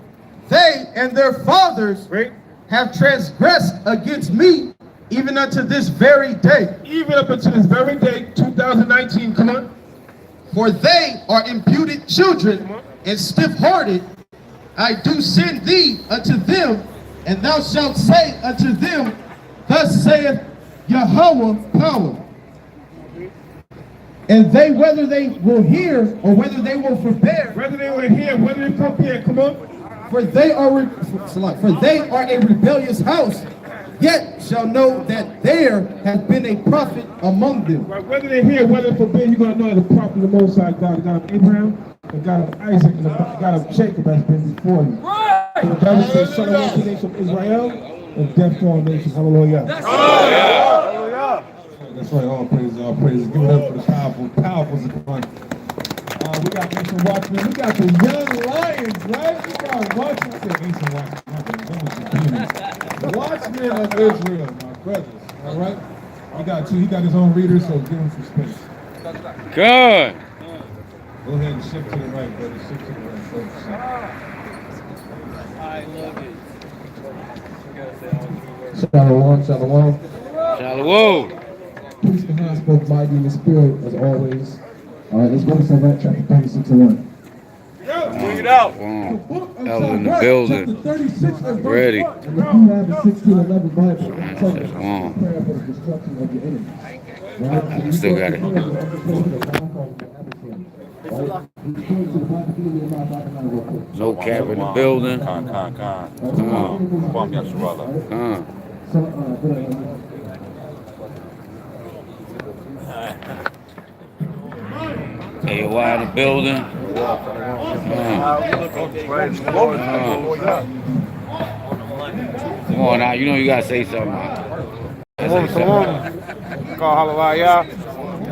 They and their fathers Right. have transgressed against me, even unto this very day. Even up until this very day, 2019. Come on. For they are imputed children and stiff-hearted. I do send thee unto them, and thou shalt say unto them, Thus saith Yahweh power. And they, whether they will hear or whether they will forbear, Whether they were here, whether they come here, come on. for they are a rebellious house, yet shall know that there has been a prophet among them. Right, whether they're here, whether they forbid, you're going to know that the prophet of the Most High God, the God of Abraham, the God of Isaac, and the God of Jacob has been before you. Right. So the Bible says, Shalom to the nation of Israel, and death to all nations. Hallelujah. Hallelujah. That's right, all praises. Give it up for the powerful Zakan. We got Nation Watchmen. We got the young lions, right? We got Watchmen. I said Nation Watchmen. Watchmen of Israel, my brothers. All right? He got his own reader, so give him some space. Good. Go ahead and shift to the right, brother. Shift to the right, folks. Shalom, shalom. Shalom. Priest Kahan spoke mighty in the spirit, as always. All right, let's go to Sirach chapter 36 and 1. Bring it out. Elder in the building. Ready. And if you have the 1611 Bible, it tells us prayer for the destruction of your enemies. Right? Still got it. No cap in the building. Khan. Kwam Yasharala. AOI in the building. Come on now, you know you gotta say something. Call hallelujah.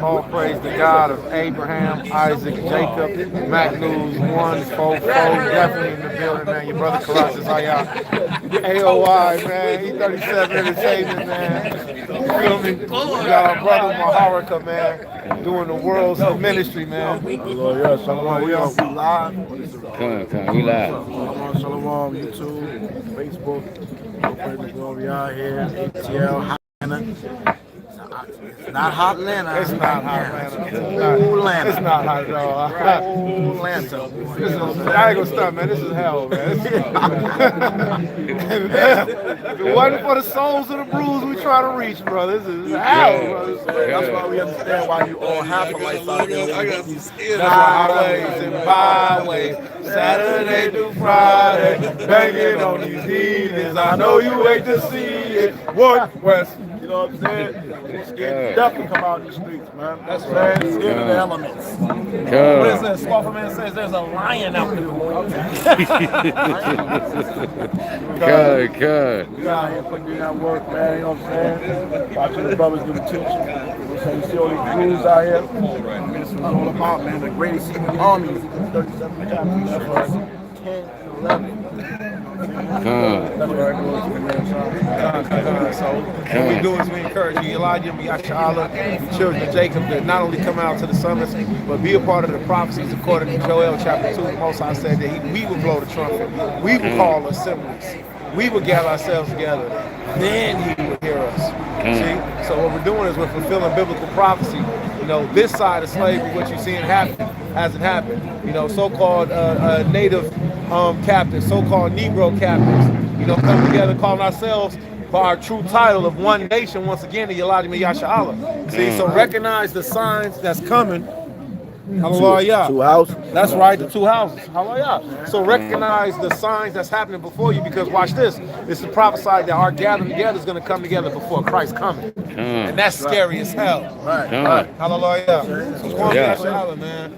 All praise the God of Abraham, Isaac, Jacob, Mac News 144. Definitely in the building, man. Your brother Caracas, how y'all? AOI, man. E37 Entertainment, man. You feel me? We got our brother Maharika, man, doing the world's ministry, man. Hallelujah. Shalom. We live. Come on, we live. Shalom, YouTube, Facebook. All praise the glory out here. ATL, It's not hot Atlanta. It's not hot Atlanta. It's not hot at all. Atlanta. I ain't gonna stop, man. This is hell, man. If it wasn't for the souls of the bruised we try to reach, bro, this is hell, bro. That's why we understand why you all have a lifestyle. Highways and byways, Saturday through Friday, banging on these heathens. I know you hate to see it. One West. You know what I'm saying? It definitely come out in the streets, man. That's right. It's in the elements. What is that? Squawker Man says there's a lion out there. Good. We out here putting in that work, man. You know what I'm saying? Watching the brothers do the teaching. You see all these crews out here. This is all about, man. The greatest human army. 37 chapters. 10 and 11. So what we do is we encourage you, Elijah, Yashala, the children of Jacob, to not only come out to the summits, but be a part of the prophecies according to Joel chapter 2. The Most High said that we would blow the trumpet, we would call assemblies, we would gather ourselves together, then he would hear us. See? So what we're doing is we're fulfilling biblical prophecy. You know, this side of slavery, what you're seeing happen, hasn't happened. You know, so-called native captives, so-called Negro captives, you know, come together calling ourselves for our true title of one nation, once again, the Elijah Yasha Allah. See, so recognize the signs that's coming Hallelujah. Two houses. That's right, the two houses. Hallelujah. So recognize the signs that's happening before you, because watch this. This is prophesied that our gathering together is going to come together before Christ coming. And that's scary as hell. Right. Hallelujah. So it's one man.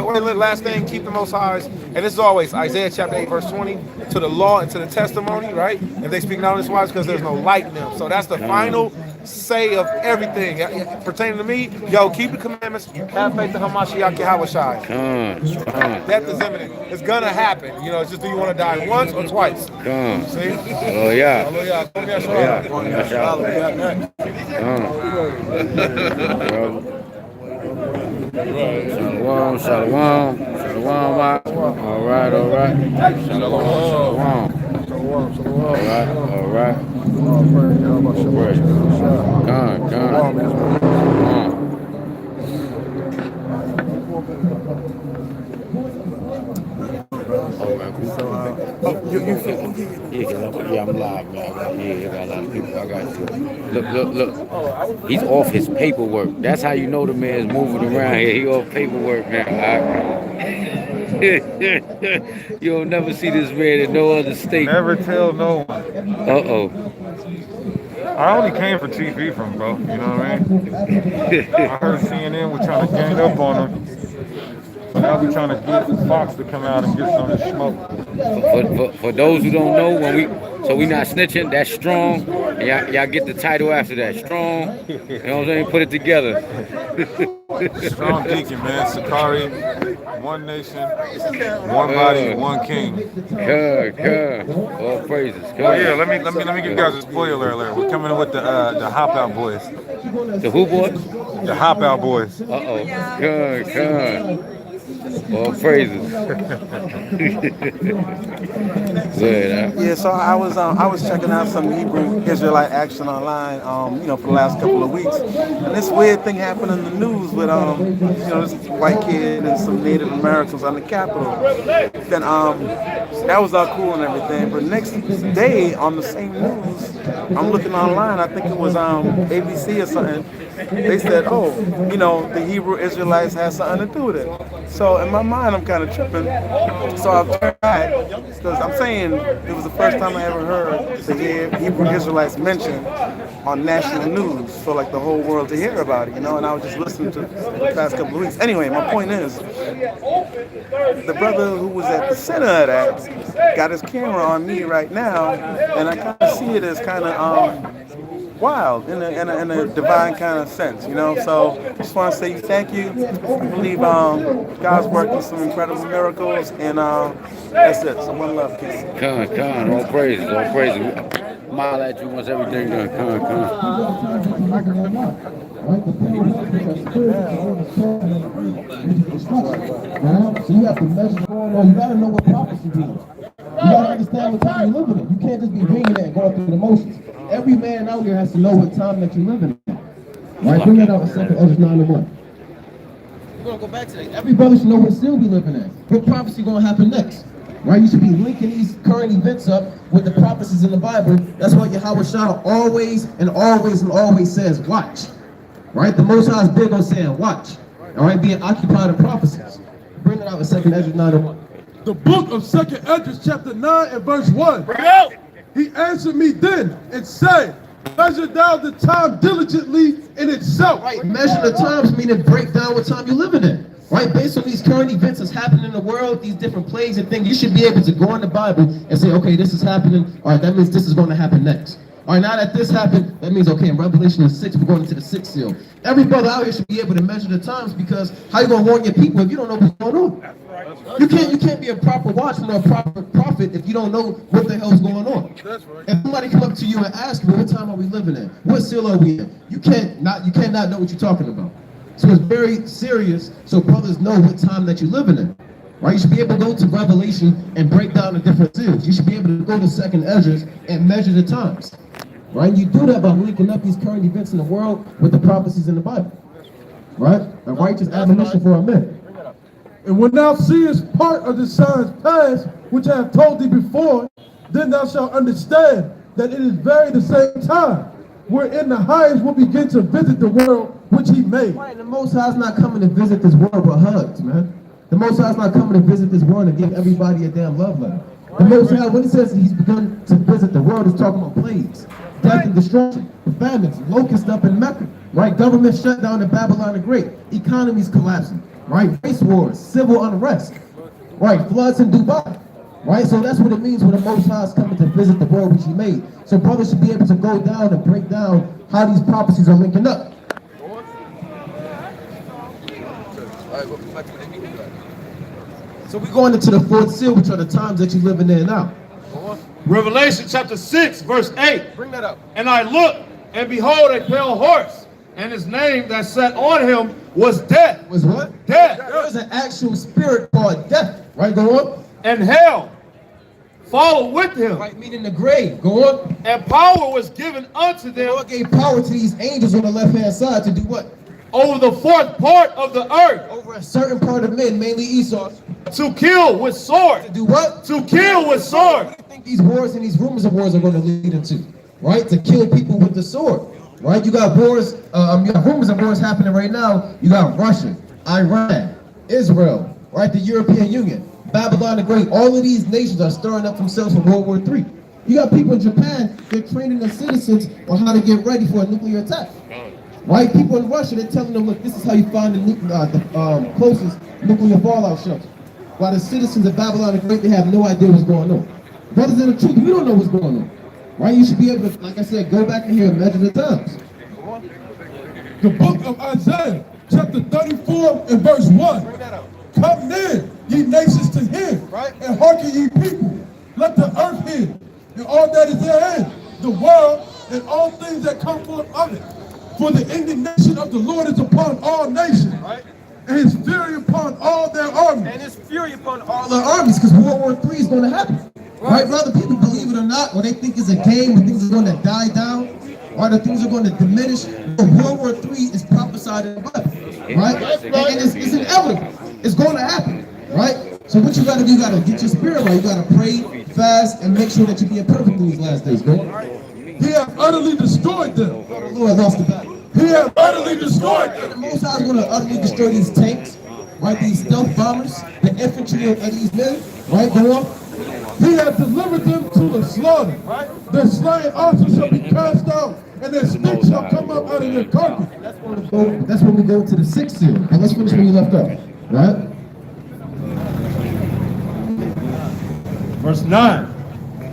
One last thing, keep the Most Highs. And this is always Isaiah chapter 8, verse 20, to the law and to the testimony, right? If they speak not on this wise, because there's no light in them. So that's the final say of everything pertaining to me. Yo, keep the commandments, have faith in Hamashiach Yahawashi. Death is imminent. It's gonna happen. You know, it's just, do you want to die once or twice? See? Oh yeah. Shalom, shalom, shalom. All right. Shalom. All right. I'm live, man. Yeah, I got a lot of people. I got you. Look. He's off his paperwork. That's how you know the man's moving around here. He off paperwork, man. You'll never see this man in no other state. Never tell no one. Uh-oh. I only came for TV from, bro. You know what I mean? I heard CNN was trying to gang up on him. So now we trying to get Fox to come out and get some of the smoke. For those who don't know, we not snitching, that's strong. And y'all get the title after that. Strong. You know what I'm saying? Put it together. Strong deacon, man. Sakari, one nation, one body, one king. Good. All praises. Oh yeah, let me give you guys a spoiler alert. We're coming in with the Hop Out Boys. The who boys? The Hop Out Boys. Good. All praises. Yeah, so I was checking out some Hebrew Israelite action online, for the last couple of weeks, and this weird thing happened in the news with this white kid and some Native Americans on the Capitol. Then that was all cool and everything, but next day on the same news, I'm looking online. I think it was ABC or something. They said, the Hebrew Israelites had something to do with it. So in my mind, I'm kind of tripping. So I've turned back because I'm saying it was the first time I ever heard the Hebrew Israelites mentioned on national news for like the whole world to hear about it, and I was just listening to the past couple of weeks. Anyway, my point is, the brother who was at the center of that got his camera on me right now, and I kind of see it as kind of wild in a divine kind of sense, So just want to say thank you. I believe God's working some incredible miracles, and that's it. So one love, King. Khan, all praises. Smile at you once everything done. So you have to measure going on. You gotta know what prophecy means. You gotta understand what time you're living in. You can't just be reading that and going through the motions. Every man out here has to know what time that you're living in. Right? Bring that out in 2 Ezra 9:1. We're gonna go back to that. Every brother should know what still be living in. What prophecy gonna happen next? Right? You should be linking these current events up with the prophecies in the Bible. That's why Yahawashi always says, watch. Right? The Most High is big on saying, watch. All right? Being occupied in prophecies. Bring it out in 2 Ezra 9:1. The book of 2 Ezra chapter 9 and verse 1. Bring it out! He answered me then and said, measure down the time diligently in itself. Right, measure the times, meaning break down what time you're living in. Right, based on these current events that's happening in the world, these different plagues and things, you should be able to go in the Bible and say, okay, this is happening. All right, that means this is going to happen next. All right, now that this happened, that means, okay, in Revelation 6, we're going into the 6th seal. Every brother out here should be able to measure the times, because how you going to warn your people if you don't know what's going on? You can't be a proper watchman or a proper prophet if you don't know what the hell's going on. That's right. If somebody come up to you and ask you, what time are we living in? What seal are we in? You cannot know what you're talking about. So it's very serious, so brothers know what time that you're living in. Right? You should be able to go to Revelation and break down the different seals. You should be able to go to 2 Ezra and measure the times. Right? You do that by linking up these current events in the world with the prophecies in the Bible. Right? A righteous admonition for a minute. And when thou seest part of the signs past, which I have told thee before, then thou shalt understand that it is very the same time, wherein the highest will begin to visit the world which which he made. Right, the Most High is not coming to visit this world with hugs, man. The Most High is not coming to visit this world and give everybody a damn love letter. The Most High, when he says he's begun to visit the world, he's talking about plagues, death and destruction, famines, locusts up in Mecca, right? Government shut down in Babylon the Great, economies collapsing, right? Race wars, civil unrest, right? Floods in Dubai, right? So that's what it means when the Most High is coming to visit the world which he made. So brothers should be able to go down and break down how these prophecies are linking up. So we're going into the fourth seal, which are the times that you're living in now. Revelation chapter 6, verse 8. Bring that up. And I looked, and behold, a pale horse, and his name that sat on him was Death. Was what? Death. There was an actual spirit called death, right? Go on. And hell followed with him. Right, meaning the grave. Go on. And power was given unto them. God gave power to these angels on the left-hand side to do what? Over the fourth part of the earth. Over a certain part of men, mainly Esau. To kill with sword. To do what? To kill with sword. What do you think these wars and these rumors of wars are going to lead into? Right? To kill people with the sword. Right? You got wars, you got rumors of wars happening right now. You got Russia, Iran, Israel, right? The European Union, Babylon the Great. All of these nations are stirring up themselves for World War III. You got people in Japan, they're training their citizens on how to get ready for a nuclear attack. Right? People in Russia, they're telling them, look, this is how you find the closest nuclear fallout shelter. While the citizens of Babylon the Great, they have no idea what's going on. Brothers in the truth, we don't know what's going on. Right? You should be able to, like I said, go back in here and measure the times. The book of Isaiah, chapter 34 and verse 1. Come near, ye nations, to him, and hearken ye people. Let the earth hear, and all that is therein, the world, and all things that come forth of it. For the indignation of the Lord is upon all nations, and his fury upon all their armies. And his fury upon All the armies, because World War III is going to happen. Right, brother? People believe it or not, or they think it's a game, when things are going to die down, or the things are going to diminish. But World War III is prophesied in the Bible, right? And it's inevitable. It's going to happen, right? So what you got to do, you got to get your spirit right. You got to pray, fast, and make sure that you're being perfect in these last days, bro. He hath utterly destroyed them. The Lord lost the battle. He hath utterly destroyed them. The Most High is going to utterly destroy these tanks, right? These stealth bombers, the infantry of these men, right? Go on. He hath delivered them to the slaughter. Their slain also shall be cast out, and their stick shall come up out of their carcass. That's when we go to the sixth seal. And let's finish where you left off, right? Verse 9.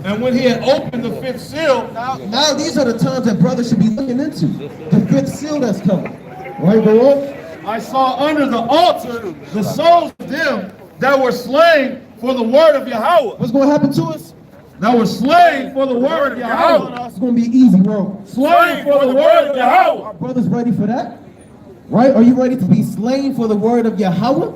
And when he had opened the fifth seal, now these are the times that brothers should be looking into. The fifth seal that's coming. Right, go on. I saw under the altar the souls of them that were slain for the word of Yahweh. What's going to happen to us? That were slain for the word of Yahweh. It's going to be easy, bro. Slain for the word of Yahweh. Are brothers ready for that? Right? Are you ready to be slain for the word of Yahweh?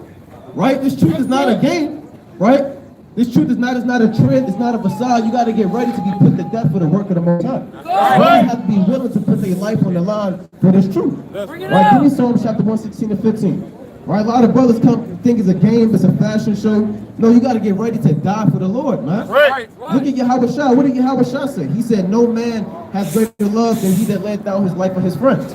Right? This truth is not a game. Right? This truth is not a trend, it's not a facade. You got to get ready to be put to death for the work of the Most High. Brothers have to be willing to put their life on the line for this truth. Right? Give me Psalms chapter 116 and 15. Right? A lot of brothers think it's a game, it's a fashion show. No, you got to get ready to die for the Lord, man. Right. Look at Yahweh Shah. What did Yahweh Shah say? He said, no man has greater love than he that laid down his life for his friends.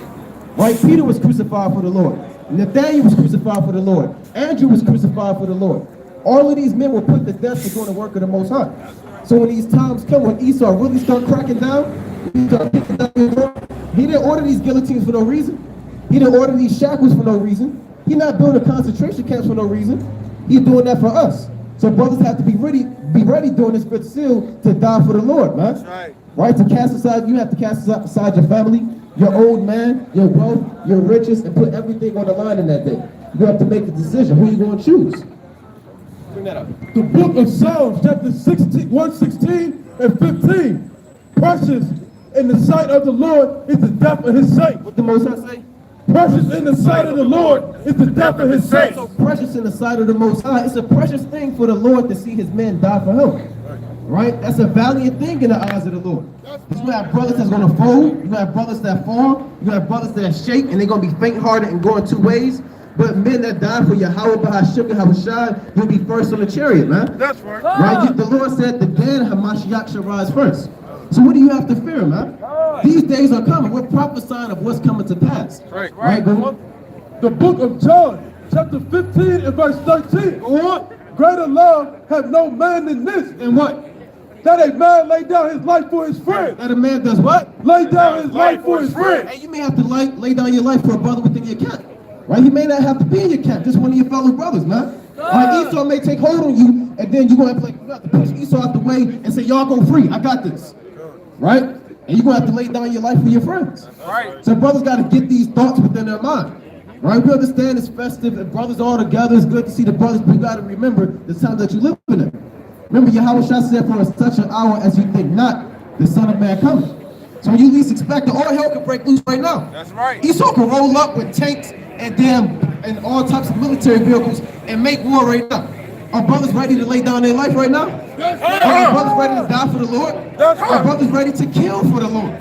Right? Peter was crucified for the Lord. Nathaniel was crucified for the Lord. Andrew was crucified for the Lord. All of these men were put to death for doing the work of the Most High. So when these times come, when Esau really start cracking down, he didn't order these guillotines for no reason. He didn't order these shackles for no reason. He's not building concentration camps for no reason. He's doing that for us. So brothers have to be ready during this fifth seal to die for the Lord, man. That's right. Right? To cast aside, you have to cast aside your family, your old man, your wealth, your riches, and put everything on the line in that day. You have to make a decision. Who are you going to choose? Bring that up. The book of Psalms, chapter 116 and 15. Precious in the sight of the Lord is the death of his saints. What the Most High say? Precious in the sight of the Lord is the death of his saints. So precious in the sight of the Most High. It's a precious thing for the Lord to see his men die for him. Right? That's a valiant thing in the eyes of the Lord. You have brothers that's going to fold. You have brothers that fall. You have brothers that shake, and they're going to be faint-hearted and going two ways. But men that die for Yahweh, Bahashim, Yahushua, you'll be first on the chariot, man. That's right. Right? The Lord said the dead Hamashiach shall rise first. So what do you have to fear, man? These days are coming. We're prophesying of what's coming to pass. Right, go on. The book of John, chapter 15 and verse 13. Go on. Greater love have no man than this. And what? That a man lay down his life for his friend. That a man does what? Lay down his life for his friend. Hey, you may have to lay down your life for a brother within your camp. Right? He may not have to be in your camp, just one of your fellow brothers, man. Right? Esau may take hold on you, and then you're going to have to, you have to push Esau out the way and say, y'all go free. I got this. Right? And you're going to have to lay down your life for your friends. Right. So brothers got to get these thoughts within their mind. Right? We understand it's festive and brothers all together. It's good to see the brothers, but you got to remember the time that you live in it. Remember, Yahweh said, for such an hour as you think not, the Son of Man coming. So when you least expect it, all hell can break loose right now. That's right. Esau can roll up with tanks and all types of military vehicles and make war right now. Are brothers ready to lay down their life right now? Are brothers ready to die for the Lord? Are brothers ready to kill for the Lord?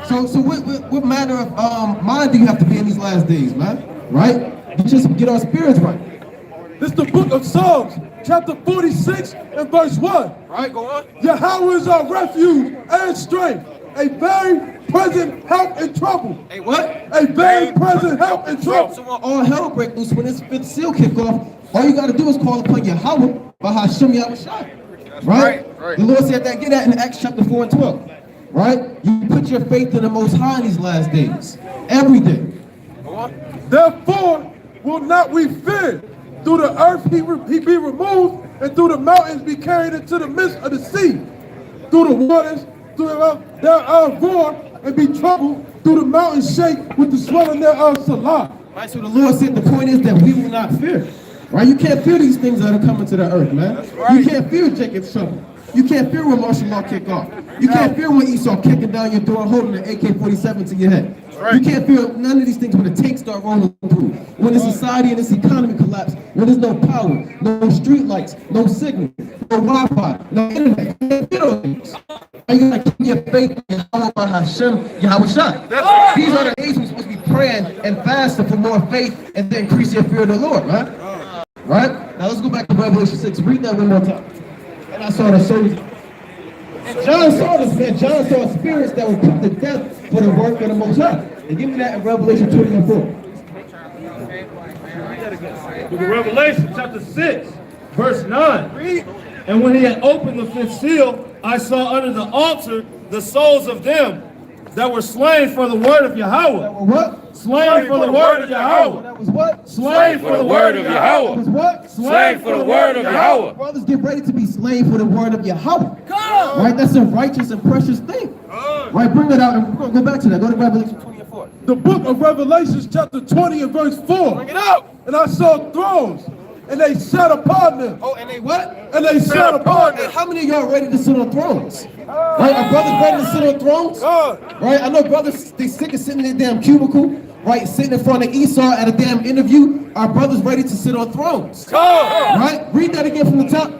So what manner of mind do you have to be in these last days, man? Right? You just get our spirits right. This is the book of Psalms, chapter 46 and verse 1. Right, go on. Yahweh is our refuge and strength, a very present help in trouble. A what? A very present help in trouble. So when all hell break loose, when this fifth seal kick off, all you got to do is call upon Yahweh by Hashem Yahushai. Right? The Lord said that, get that in Acts chapter 4 and 12. Right? You put your faith in the Most High in these last days. Every day. Therefore will not we fear. Through the earth he be removed, and through the mountains be carried into the midst of the sea. Through the waters, thereof roar, and be troubled. Through the mountains shake with the swelling thereof Salah. Right, so the Lord said the point is that we will not fear. Right? You can't fear these things that are coming to the earth, man. Right. You can't fear Jacob's trouble. You can't fear when martial law kick off. You can't fear when Esau kicking down your door and holding an AK-47 to your head. Right. You can't feel none of these things when the tanks start rolling through. When the society and this economy collapse, when there's no power, no street lights, no signal, no Wi-Fi, no internet. You can't feel those things. And you gotta keep your faith in Yahweh Hashem, Yahushua. These are the days we're supposed to be praying and fasting for more faith and then increase your fear of the Lord, right? Right? Now let's go back to Revelation 6. Read that one more time. And I saw the soldiers. And John saw this, man. John saw spirits that were put to death for the work of the Most High. And give me that in Revelation 20 and 4. Book of Revelation, chapter 6, verse 9. And when he had opened the fifth seal, I saw under the altar the souls of them that were slain for the word of Yahweh. That were what? Slain for the word of Yahweh. That was what? Slain for the word of Yahweh. That was what? Slain for the word of Yahweh. Brothers, get ready to be slain for the word of Yahweh. Right? That's a righteous and precious thing. Right? Bring that out and we're going to go back to that. Go to Revelation 20 and 4. The book of Revelations, chapter 20 and verse 4. Bring it out. And I saw thrones, and they sat upon them. Oh, and they what? And they sat upon them. How many of y'all ready to sit on thrones? Right? Are brothers ready to sit on thrones? Right? I know brothers, they sick of sitting in their damn cubicle, right? Sitting in front of Esau at a damn interview. Are brothers ready to sit on thrones? Right? Read that again from the top.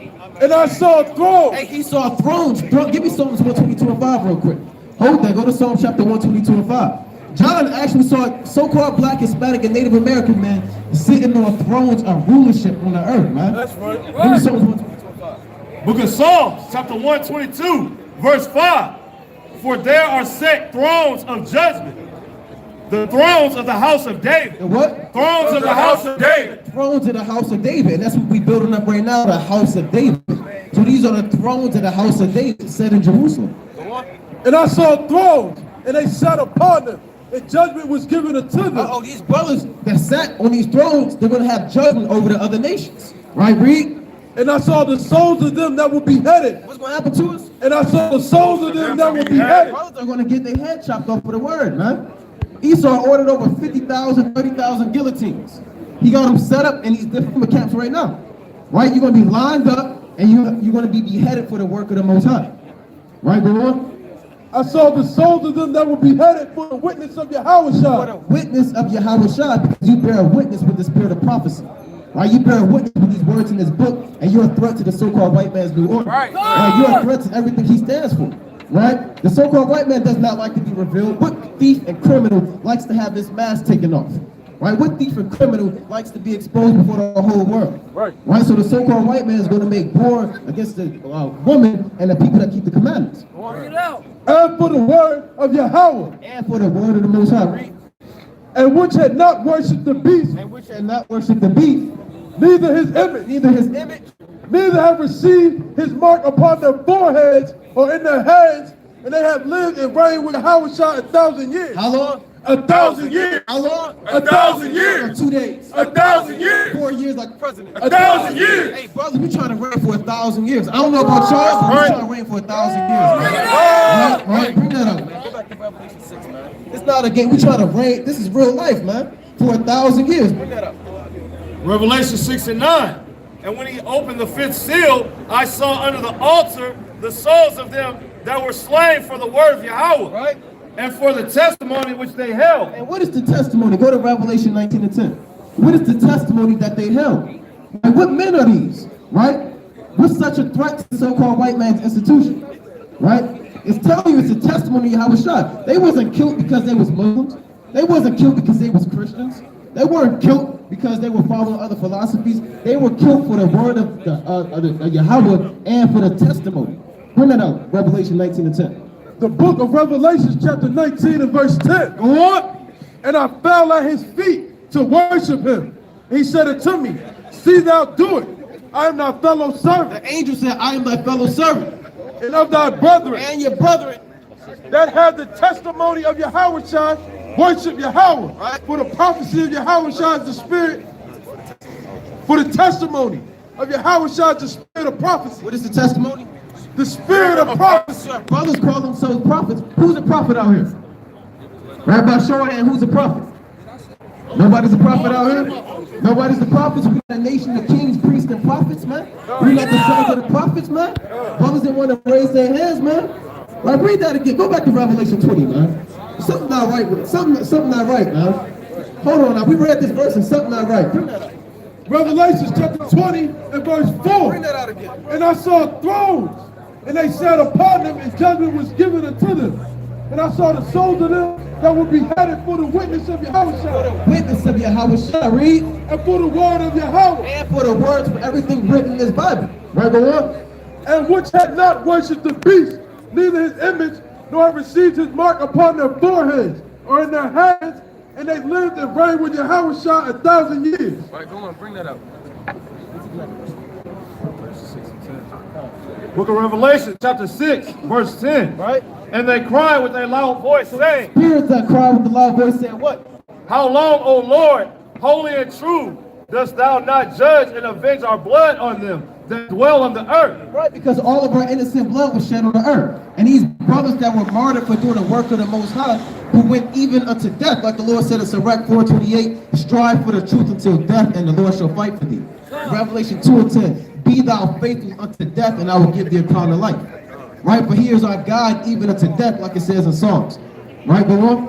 And I saw thrones. Hey, he saw thrones. Give me Psalms 122 and 5 real quick. Hold that. Go to Psalm chapter 122 and 5. John actually saw so-called black, Hispanic, and Native American men sitting on thrones of rulership on the earth, man. That's right. Give me Psalms 122 and 5. Book of Psalms, chapter 122, verse 5. For there are set thrones of judgment, the thrones of the house of David. The what? Thrones of the house of David. Thrones of the house of David. And that's what we're building up right now, the house of David. So these are the thrones of the house of David set in Jerusalem. And I saw thrones, and they sat upon them, and judgment was given unto them. Oh, these brothers that sat on these thrones, they're going to have judgment over the other nations. Right, read? And I saw the souls of them that were beheaded. What's going to happen to us? And I saw the souls of them that were beheaded. Brothers are going to get their head chopped off for the word, man. Esau ordered over 50,000, 30,000 guillotines. He got them set up in these different camps right now. Right? You're going to be lined up, and you're going to be beheaded for the work of the Most High. Right, go on. I saw the souls of them that were beheaded for the witness of Yahushua. For the witness of Yahushua, because you bear a witness with the spirit of prophecy. Right? You bear a witness with these words in this book, and you're a threat to the so-called white man's new order. Right? You're a threat to everything he stands for. Right? The so-called white man does not like to be revealed. What thief and criminal likes to have this mask taken off? Right? What thief and criminal likes to be exposed before the whole world? Right. So the so-called white man is going to make war against the woman and the people that keep the commandments. And for the word of Yahweh. And for the word of the Most High. And which had not worshipped the beast. And which had not worshipped the beast. Neither his image. Neither his image. Neither have received his mark upon their foreheads or in their hands. And they have lived and reigned with Yahweh 1,000 years. How long? 1,000 years. How long? 1,000 years. 2 days. 1,000 years. 4 years like president. 1,000 years. Hey, brother, we trying to reign for 1,000 years. I don't know about y'all, but we trying to reign for 1,000 years. Right? Bring that up, man. Go back to Revelation 6, man. It's not a game. We trying to reign. This is real life, man. For 1,000 years. Bring that up. Revelation 6 and 9. And when he opened the fifth seal, I saw under the altar the souls of them that were slain for the word of Yahweh. Right? And for the testimony which they held. And what is the testimony? Go to Revelation 19 and 10. What is the testimony that they held? And what men are these? Right? What's such a threat to the so-called white man's institution? Right? It's telling you it's a testimony of how it shot. They wasn't killed because they was Muslims. They wasn't killed because they was Christians. They weren't killed because they were following other philosophies. They were killed for the word of the Yahweh and for the testimony. Bring that out, Revelation 19 and 10. The book of Revelation, chapter 19 and verse 10. Go on. And I fell at his feet to worship him. He said unto me, see thou do it. I am thy fellow servant. The angel said, I am thy fellow servant. And of thy brethren. And your brethren. That have the testimony of Yahweh Shai, worship Yahweh. Right. For the prophecy of Yahweh Shai is the spirit. For the testimony of Yahweh Shai is the spirit of prophecy. What is the testimony? The spirit of prophecy. Brothers call themselves prophets. Who's a prophet out here? Right, by show of hand, who's a prophet? Nobody's a prophet out here? Nobody's a prophet. We got a nation of kings, priests, and prophets, man. We got the sons of the prophets, man. Brothers didn't want to raise their hands, man. Right, read that again. Go back to Revelation 20, man. Something not right with it. Something not right, man. Hold on now. We read this verse and something not right. Bring that up. Revelation chapter 20 and verse 4. Bring that out again. And I saw thrones, and they sat upon them, and judgment was given unto them. And I saw the souls of them that were beheaded for the witness of Yahweh. For the witness of Yahweh. Read. And for the word of Yahweh. And for the words for everything written in this Bible. Right, go on. And which had not worshipped the beast, neither his image, nor have received his mark upon their foreheads or in their hands, and they lived and reigned with Yahweh 1,000 years. Right, go on, bring that up. Book of Revelation, chapter 6, verse 10. Right? And they cried with a loud voice, saying, Spirits that cry with a loud voice saying what? How long, O Lord, holy and true, dost thou not judge and avenge our blood on them that dwell on the earth? Right, because all of our innocent blood was shed on the earth. And these brothers that were martyred for doing the work of the Most High, who went even unto death, like the Lord said in Sirach 4:28, strive for the truth until death, and the Lord shall fight for thee. Revelation 2 and 10, be thou faithful unto death, and I will give thee a crown of life. Right, for he is our God even unto death, like it says in Psalms. Right, go on.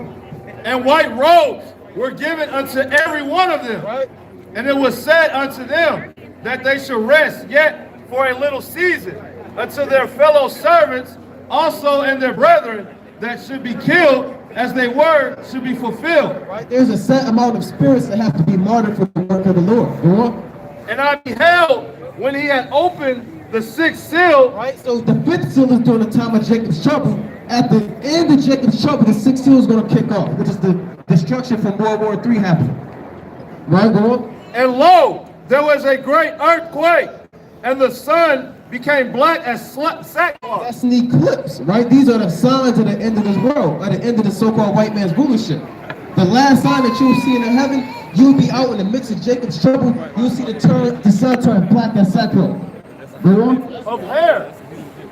And white robes were given unto every one of them. Right. And it was said unto them that they should rest yet for a little season unto their fellow servants also and their brethren that should be killed as they were should be fulfilled. Right, there's a set amount of spirits that have to be martyred for the work of the Lord. Go on. And I beheld when he had opened the sixth seal. Right, so the fifth seal is during the time of Jacob's trouble. At the end of Jacob's trouble, the sixth seal is going to kick off, which is the destruction from World War III happening. Right, go on. And lo, there was a great earthquake, and the sun became black as sackcloth. That's an eclipse, right? These are the signs of the end of this world, or the end of the so-called white man's rulership. The last sign that you'll see in heaven, you'll be out in the midst of Jacob's trouble. You'll see the sun turn black as sackcloth. Go on. Of hair.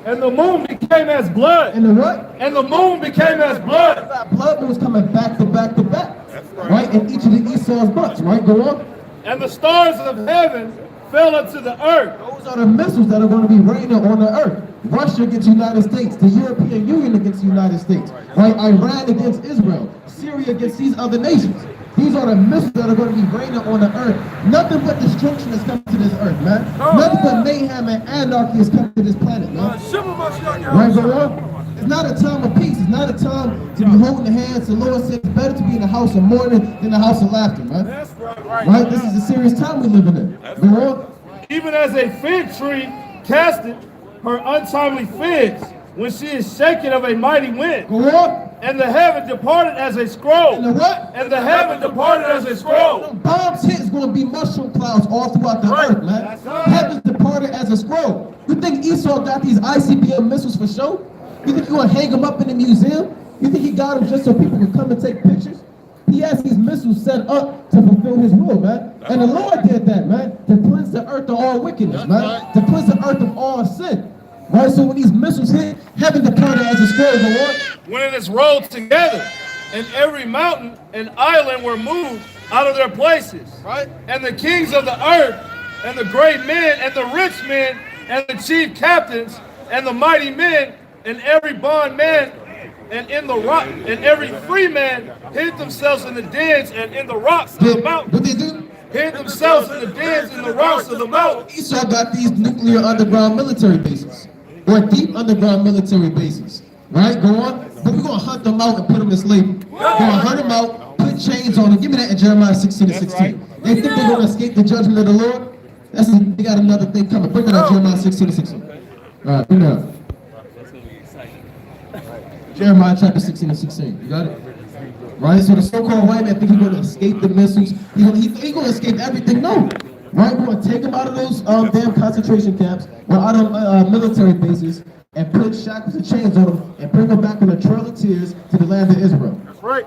And the moon became as blood. And the what? And the moon became as blood. That blood was coming back to back to back. Right? In each of the Esau's butts, right? Go on. And the stars of heaven fell unto the earth. Those are the missiles that are going to be raining on the earth. Russia against the United States, the European Union against the United States, right? Iran against Israel, Syria against these other nations. These are the missiles that are going to be raining on the earth. Nothing but destruction is coming to this earth, man. Nothing but mayhem and anarchy is coming to this planet, man. Right, go on. It's not a time of peace. It's not a time to be holding hands. The Lord said it's better to be in the house of mourning than the house of laughter, man. That's right. Right? This is a serious time we're living in. Go on. Even as a fig tree casteth her untimely figs when she is shaken of a mighty wind. Go on. And the heaven departed as a scroll. And the what? And the heaven departed as a scroll. Bombs hit is going to be mushroom clouds all throughout the earth, man. Heaven's departed as a scroll. You think Esau got these ICBM missiles for show? You think you're going to hang them up in the museum? You think he got them just so people can come and take pictures? He has these missiles set up to fulfill his will, man. And the Lord did that, man, to cleanse the earth of all wickedness, man. To cleanse the earth of all sin. Right? So when these missiles hit, heaven departed as a scroll, the Lord. When it is rolled together, and every mountain and island were moved out of their places. Right. And the kings of the earth, and the great men, and the rich men, and the chief captains, and the mighty men, and every bond man, and in the rock, and every free man hid themselves in the dens and in the rocks of the mountain. What they do? Hid themselves in the dens and the rocks of the mountain. Esau got these nuclear underground military bases, or deep underground military bases. Right? Go on. But we're going to hunt them out and put them in slavery. We're going to hunt them out, put chains on them. Give me that in Jeremiah 16 and 16. They think they're going to escape the judgment of the Lord? They got another thing coming. Bring it up, Jeremiah 16 and 16. All right, bring it up. Jeremiah chapter 16 and 16. You got it? Right? So the so-called white man think he's going to escape the missiles. He's going to escape everything. No. Right? We're going to take them out of those damn concentration camps, or out of military bases, and put shackles and chains on them, and bring them back on a trail of tears to the land of Israel. That's right.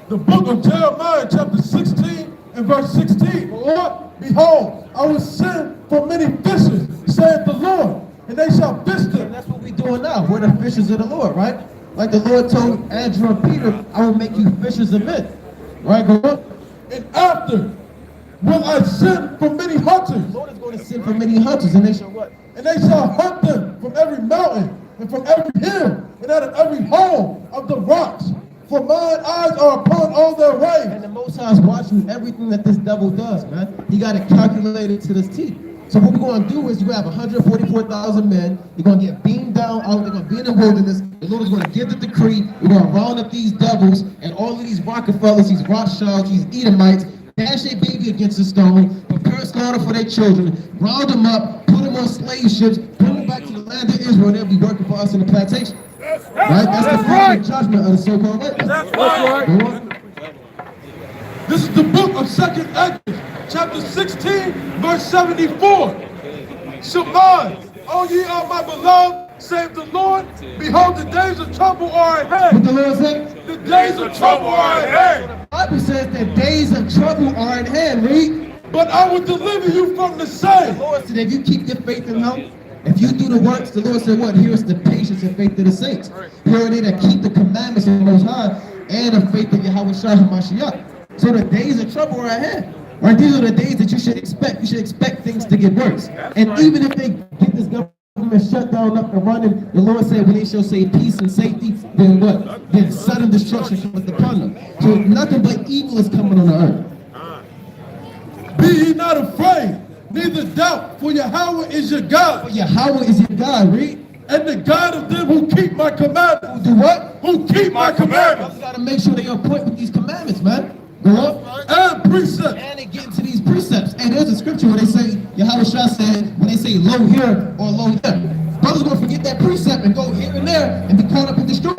The book of Jeremiah, chapter 16 and verse 16. Lord, behold, I will send for many fishers, saith the Lord, and they shall fish them. And that's what we're doing now. We're the fishers of the Lord, right? Like the Lord told Andrew and Peter, I will make you fishers of men. Right, go on. And after will I send for many hunters. The Lord is going to send for many hunters, and they shall what? And they shall hunt them from every mountain, and from every hill, and out of every hole of the rocks. For mine eyes are upon all their ways. And the Most High is watching everything that this devil does, man. He got it calculated to this T. So what we're going to do is you have 144,000 men. You're going to get beamed down out. They're going to be in the wilderness. The Lord is going to give the decree. We're going to round up these devils and all of these Rockefellers, these Rothschilds, these Edomites, dash their baby against a stone, prepare slaughter for their children, round them up, put them on slave ships, bring them back to the land of Israel, and they'll be working for us in the plantation. Right? That's the right judgment of the so-called witness. That's right. This is the book of 2nd Ezra, chapter 16, verse 74. Shema, O ye are my beloved, save the Lord. Behold, the days of trouble are at hand. What the Lord said? The days of trouble are at hand. The Bible says that days of trouble are at hand, read. But I will deliver you from the same. The Lord said, if you keep your faith in Him, if you do the works, the Lord said what? Here's the patience and faith of the saints. Here are they that keep the commandments of the Most High and the faith of Yahweh Shai HaMashiach. So the days of trouble are at hand. Right? These are the days that you should expect. You should expect things to get worse. And even if they get this government shut down up and running, the Lord said when they shall say peace and safety, then what? Then sudden destruction cometh upon them. So nothing but evil is coming on the earth. Be ye not afraid, neither doubt, for Yahweh is your God. For Yahweh is your God, read. And the God of them who keep my commandments. Who do what? Who keep my commandments. You gotta make sure they are point with these commandments, man. Go on. And precepts. And they get into these precepts. And there's a scripture where they say, Yahweh Shah said, when they say low here or low there, brothers gonna forget that precept and go here and there and be caught up and destroyed.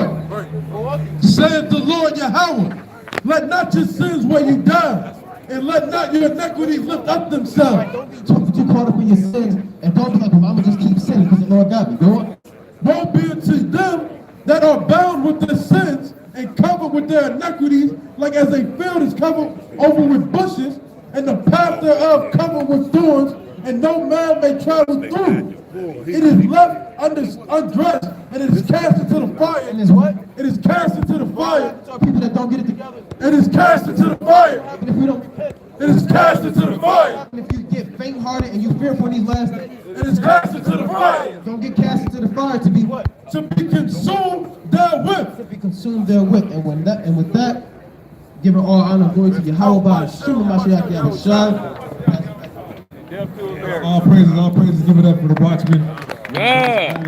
Saith the Lord Yahweh, let not your sins weigh you down, and let not your iniquities lift up themselves. Don't be too caught up in your sins, and don't be like, well, I'm gonna just keep sinning because the Lord got me. Go on. Woe be unto them that are bound with their sins and covered with their iniquities, like as a field is covered over with bushes, and the path thereof covered with thorns, and no man may travel through. It is left undressed, and it is cast into the fire. And it's what? It is cast into the fire. So people that don't get it together. It is cast into the fire. If we don't repent. It is cast into the fire. If you get faint-hearted and you fearful in these last days. It is cast into the fire. Don't get cast into the fire to be what? To be consumed therewith. To be consumed therewith. And with that, give it all honor and glory to Yahweh by Shema Mashiach Yahweh Shai. All praises, give it up for the watchmen. Yeah.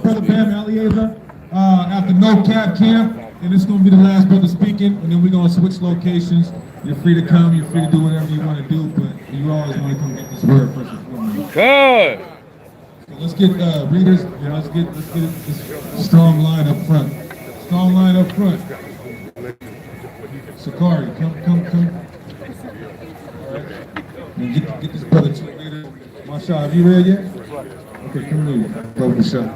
Brother Bam Eliezer at the No Cap Camp, and it's going to be the last brother speaking, and then we're going to switch locations. You're free to come, you're free to do whatever you want to do, but you always want to come get this word first and foremost. Good. So let's get readers, and let's get this strong line up front. Strong line up front. Sakari, come. All right. And get this brother two readers. Masha, have you read yet? Okay, come read. Go with the show.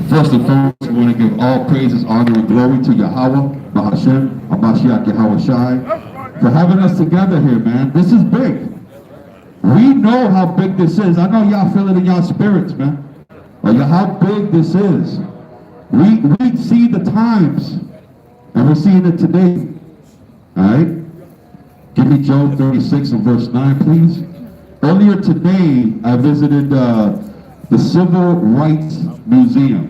First and foremost, we want to give all praises, honor, and glory to Yahweh, Bahashem, Hamashiach Yahweh Shai, for having us together here, man. This is big. We know how big this is. I know y'all feel it in y'all spirits, man. How big this is. We see the times, and we're seeing it today. All right? Give me Job 36 and verse 9, please. Earlier today, I visited the Civil Rights Museum.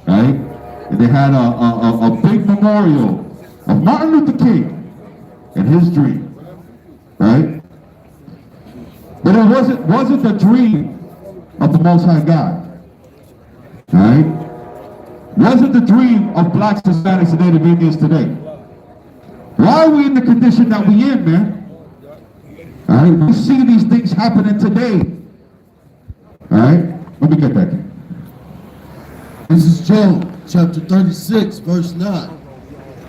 Right? And they had a big memorial of Martin Luther King and his dream. Right? But it wasn't the dream of the Most High God. Right? Wasn't the dream of blacks, Hispanics, and Native Indians today. Why are we in the condition that we in, man? All right? We see these things happening today. All right? Let me get that. This is Job chapter 36, verse 9.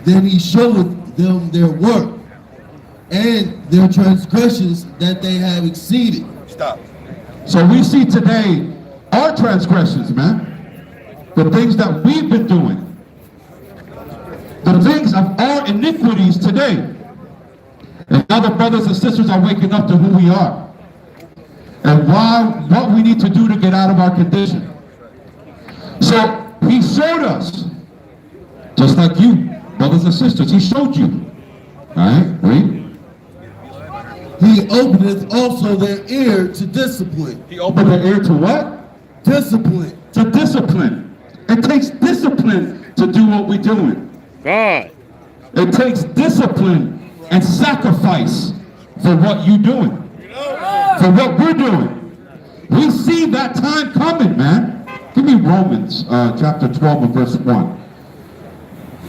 Then he showeth them their work and their transgressions that they have exceeded. Stop. So we see today our transgressions, man. The things that we've been doing. The things of our iniquities today. And now the brothers and sisters are waking up to who we are. And what we need to do to get out of our condition. So he showed us, just like you, brothers and sisters, he showed you. All right, read. He openeth also their ear to discipline. He opened their ear to what? Discipline. To discipline. It takes discipline to do what we're doing. God. It takes discipline and sacrifice for what you're doing. For what we're doing. We see that time coming, man. Give me Romans chapter 12 and verse 1.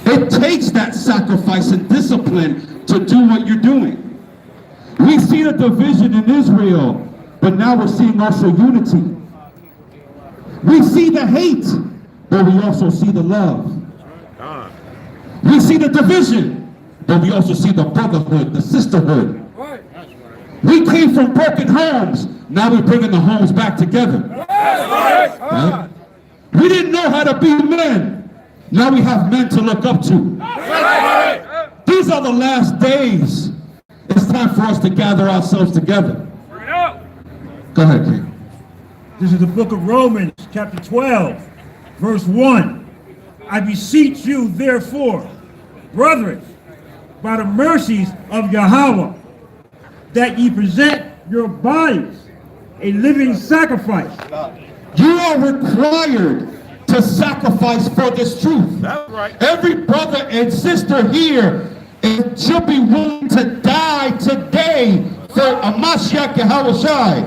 It takes that sacrifice and discipline to do what you're doing. We see the division in Israel, but now we're seeing also unity. We see the hate, but we also see the love. We see the division, but we also see the brotherhood, the sisterhood. We came from broken homes. Now we're bringing the homes back together. Right? We didn't know how to be men. Now we have men to look up to. These are the last days. It's time for us to gather ourselves together. Go ahead, King. This is the book of Romans, chapter 12, verse 1. I beseech you, therefore, brethren, by the mercies of Yahweh, that ye present your bodies a living sacrifice. You are required to sacrifice for this truth. That's right. Every brother and sister here should be willing to die today for a Mashiach Yahweh Shai.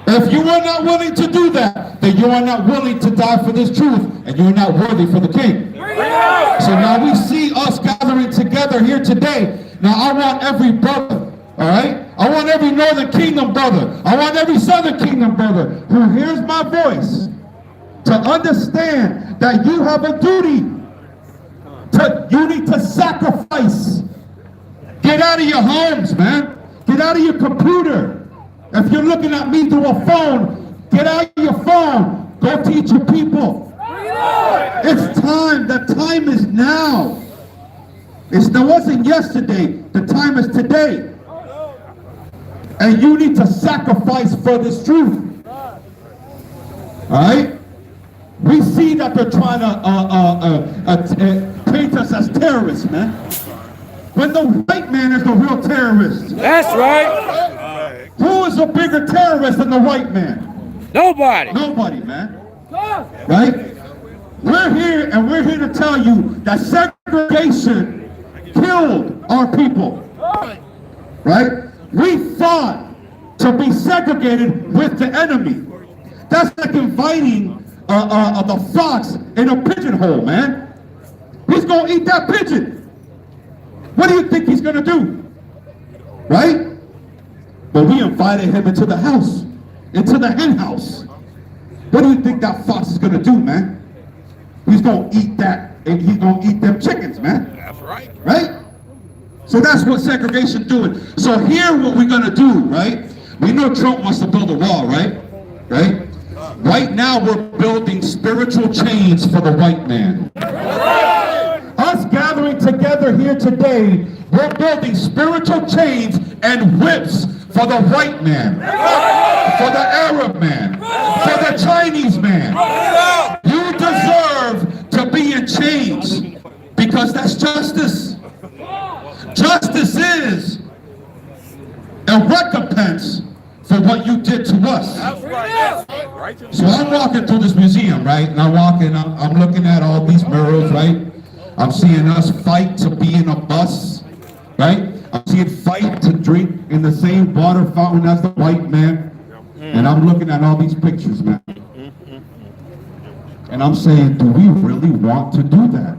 If you are not willing to do that, then you are not willing to die for this truth, and you are not worthy for the King. So now we see us gathering together here today. Now I want every brother, all right? I want every Northern Kingdom brother. I want every Southern Kingdom brother who hears my voice to understand that you have a duty. You need to sacrifice. Get out of your homes, man. Get out of your computer. If you're looking at me through a phone, get out of your phone. Go teach your people. It's time. The time is now. It wasn't yesterday. The time is today. And you need to sacrifice for this truth. All right? We see that they're trying to paint us as terrorists, man. When the white man is the real terrorist. That's right. Who is a bigger terrorist than the white man? Nobody. Nobody, man. Right? We're here and we're here to tell you that segregation killed our people. Right? We fought to be segregated with the enemy. That's like inviting the fox in a pigeonhole, man. He's going to eat that pigeon. What do you think he's going to do? Right? But we invited him into the house, into the hen house. What do you think that fox is going to do, man? He's going to eat that, and he's going to eat them chickens, man. That's right. Right? So that's what segregation doing. So here what we're going to do, right? We know Trump wants to build a wall, right? Right? Right now we're building spiritual chains for the white man. Us gathering together here today, we're building spiritual chains and whips for the white man, for the Arab man, for the Chinese man. You deserve to be in chains because that's justice. Justice is a recompense for what you did to us. So I'm walking through this museum, right? And I'm looking at all these murals, right? I'm seeing us fight to be in a bus, right? I'm seeing fight to drink in the same water fountain as the white man. And I'm looking at all these pictures, man. And I'm saying, do we really want to do that?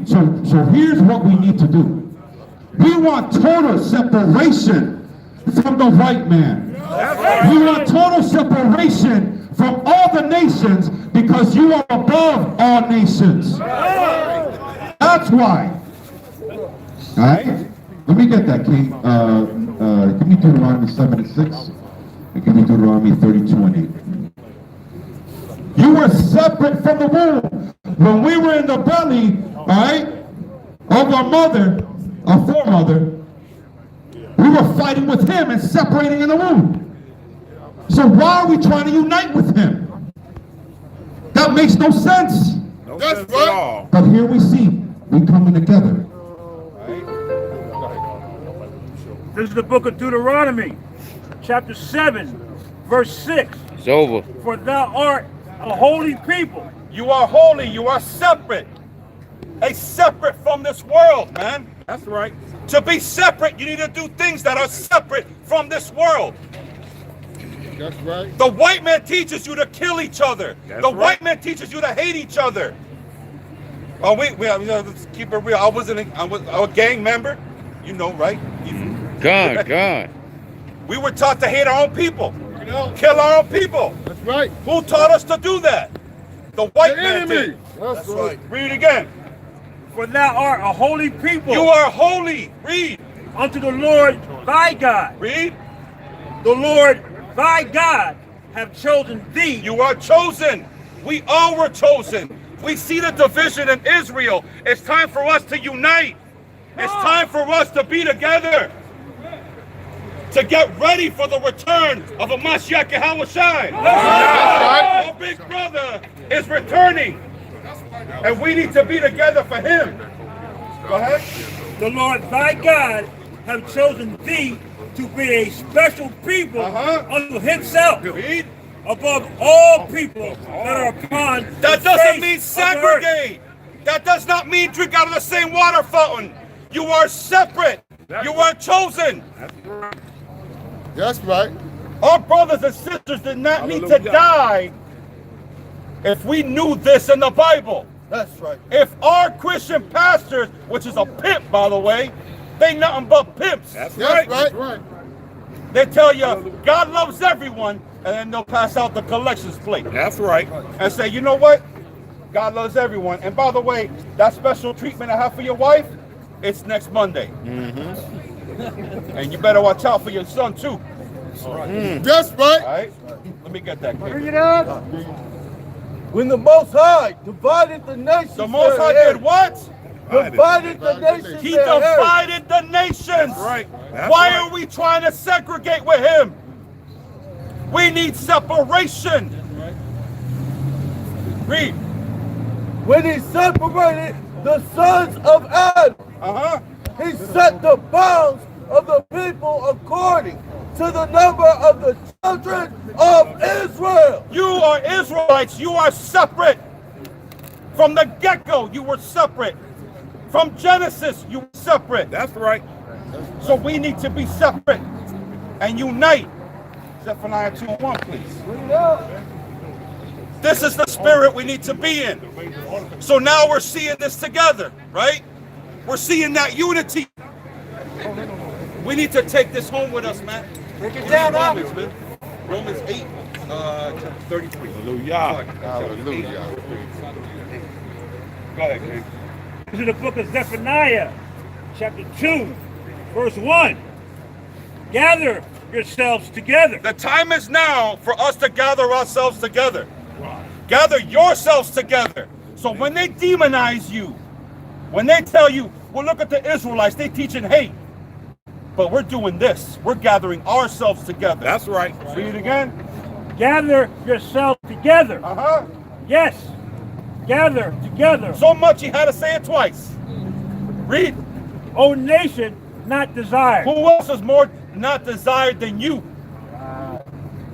So here's what we need to do. We want total separation from the white man. We want total separation from all the nations because you are above all nations. That's why. All right? Let me get that, King. Give me Deuteronomy 7:6 and give me Deuteronomy 32:8. You were separate from the womb. When we were in the belly, all right, of our mother, our foremother, we were fighting with him and separating in the womb. So why are we trying to unite with him? That makes no sense. That's right. But here we see, we coming together. This is the book of Deuteronomy, chapter 7, verse 6. It's over. For thou art a holy people. You are holy. You are separate. Separate from this world, man. That's right. To be separate, you need to do things that are separate from this world. That's right. The white man teaches you to kill each other. The white man teaches you to hate each other. Oh, let's keep it real. I was a gang member. You know, right? God. We were taught to hate our own people. Kill our own people. That's right. Who taught us to do that? The white man enemy. did. That's right. Read it again. For thou art a holy people. You are holy. Read. Unto the Lord thy God. Read. The Lord thy God have chosen thee. You are chosen. We all were chosen. We see the division in Israel. It's time for us to unite. It's time for us to be together. To get ready for the return of a Mashiach Yahawashi. Our big brother is returning. And we need to be together for him. Go ahead. The Lord thy God have chosen thee to be a special people unto himself. Read. Above all people that are upon That the doesn't face mean of segregate. That does not mean drink out of the same water fountain. You are separate. You are chosen. That's right. Our brothers and sisters did not need to die if we knew this in the Bible. That's right. If our Christian pastors, which is a pimp, by the way, they nothing but pimps. That's right. That's right. They tell you God loves everyone, and then they'll pass out the collections plate. That's right. And say, you know what? God loves everyone. And by the way, that special treatment I have for your wife, it's next Monday. And you better watch out for your son too. That's right. All right? Let me get that. Bring it up. When the Most High divided the nations. The Most High did what? Divided the nations. He divided the nations. That's right. Why are we trying to segregate with him? We need separation. Read. When he separated the sons of Adam, he set the bounds of the people according to the number of the children of Israel. You are Israelites. You are separate. From the get-go, you were separate. From Genesis, you were separate. That's right. So we need to be separate and unite. Zephaniah 2:1, please. This is the spirit we need to be in. So now we're seeing this together, right? We're seeing that unity. We need to take this home with us, man. Take it down, Romans, man. Romans 8, 33. Hallelujah. Hallelujah. Go ahead, King. This is the book of Zephaniah, chapter 2, verse 1. Gather yourselves together. The time is now for us to gather ourselves together. Gather yourselves together. So when they demonize you, when they tell you, well, look at the Israelites, they teaching hate. But we're doing this. We're gathering ourselves together. That's right. Read it again. Gather yourselves together. Uh-huh. Yes. Gather together. So much he had to say it twice. Read. O nation not desired. Who else is more not desired than you?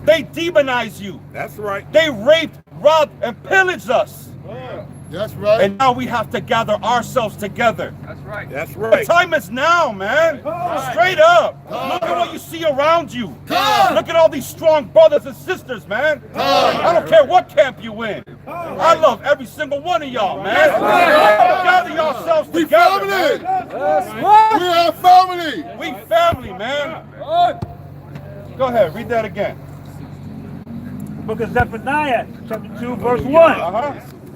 They demonize you. That's right. They raped, robbed, and pillaged us. That's right. And now we have to gather ourselves together. That's right. That's The right. time is now, man. Straight up. Look at what you see around you. Look at all these strong brothers and sisters, man. I don't care what camp you in. I love every single one of y'all, man. Gather yourselves together, man. We are family. We family, man. Go ahead, read that again. Book of Zephaniah, chapter 2, verse 1. Uh-huh.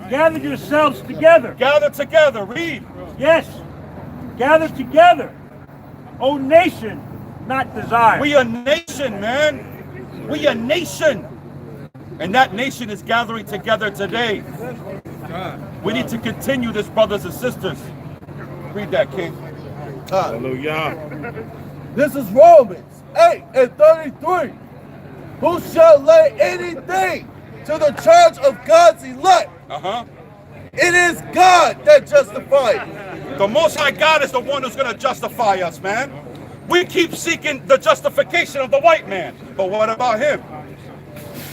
Gather yourselves together. Gather together, read. Yes. Gather together. O nation not desired. We a nation, man. We a nation. And that nation is gathering together today. We need to continue this, brothers and sisters. Read that, King. Hallelujah. This is Romans 8:33. Who shall lay anything to the charge of God's elect? Uh-huh. It is God that justifies. The Most High God is the one who's going to justify us, man. We keep seeking the justification of the white man. But what about him?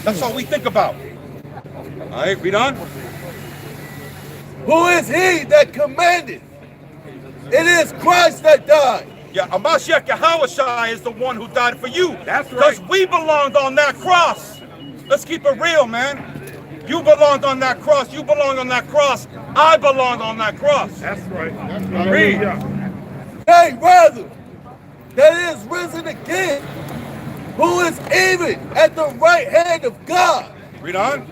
That's all we think about. All right, read on. Who is he that commanded? It is Christ that died. Yeah, Amashiach Yahushua is the one who died for you. That's right. Because we belonged on that cross. Let's keep it real, man. You belonged on that cross. You belong on that cross. I belong on that cross. That's right. Read. Nay, rather, that is risen again, who is even at the right hand of God, Read on.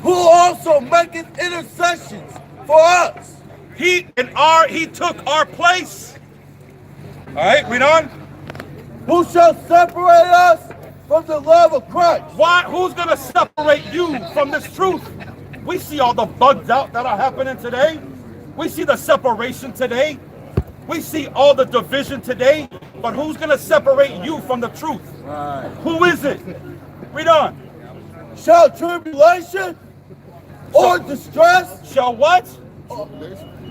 who also maketh intercessions for us. He took our place. All right, read on. Who shall separate us from the love of Christ? Why? Who's going to separate you from this truth? We see all the bugs out that are happening today. We see the separation today. We see all the division today. But who's going to separate you from the truth? Right. Who is it? Read on. Shall tribulation or distress? Shall what?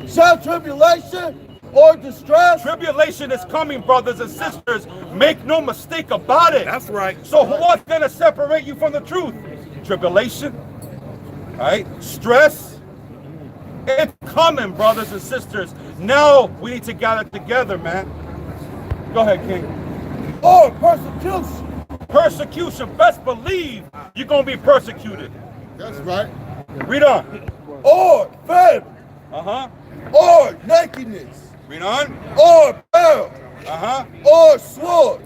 Shall tribulation or distress? Tribulation is coming, brothers and sisters. Make no mistake about it. That's right. So what's going to separate you from the truth? Tribulation, right? Stress. It's coming, brothers and sisters. Now we need to gather together, man. Go ahead, King. Or persecution. Persecution. Best believe you're going to be persecuted. That's right. Read on. Or famine. Uh-huh. Or nakedness. Read on. Or peril. Uh-huh. Or sword.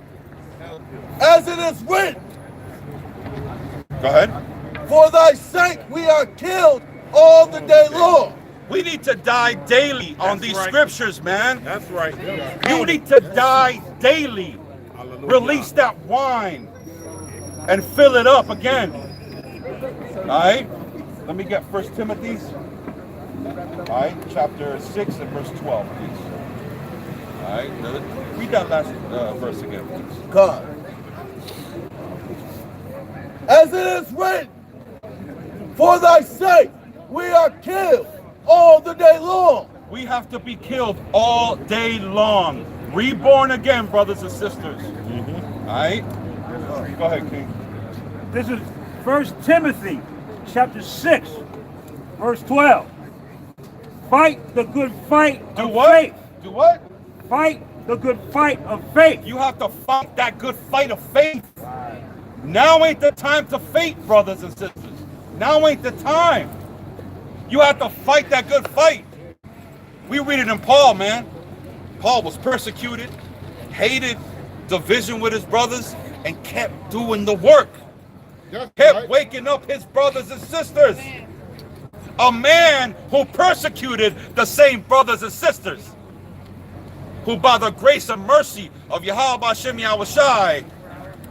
As it is written. Go ahead. For thy sake we are killed all the day long. We need to die daily on these scriptures, man. That's right. You need to die daily. Release that wine and fill it up again. All right? Let me get 1 Timothy. All right, chapter 6 and verse 12, please. All right, read that last verse again, please. God. As it is written, for thy sake we are killed all the day long. We have to be killed all day long. Reborn again, brothers and sisters. All right? Go ahead, King. This is 1 Timothy chapter 6, verse 12. Fight the good fight of faith. Do what? Fight the good fight of faith. You have to fight that good fight of faith. Now ain't the time to faint, brothers and sisters. Now ain't the time. You have to fight that good fight. We read it in Paul, man. Paul was persecuted, hated, division with his brothers, and kept doing the work. Kept waking up his brothers and sisters. A man who persecuted the same brothers and sisters, who by the grace and mercy of Yahweh Hashem Yahushai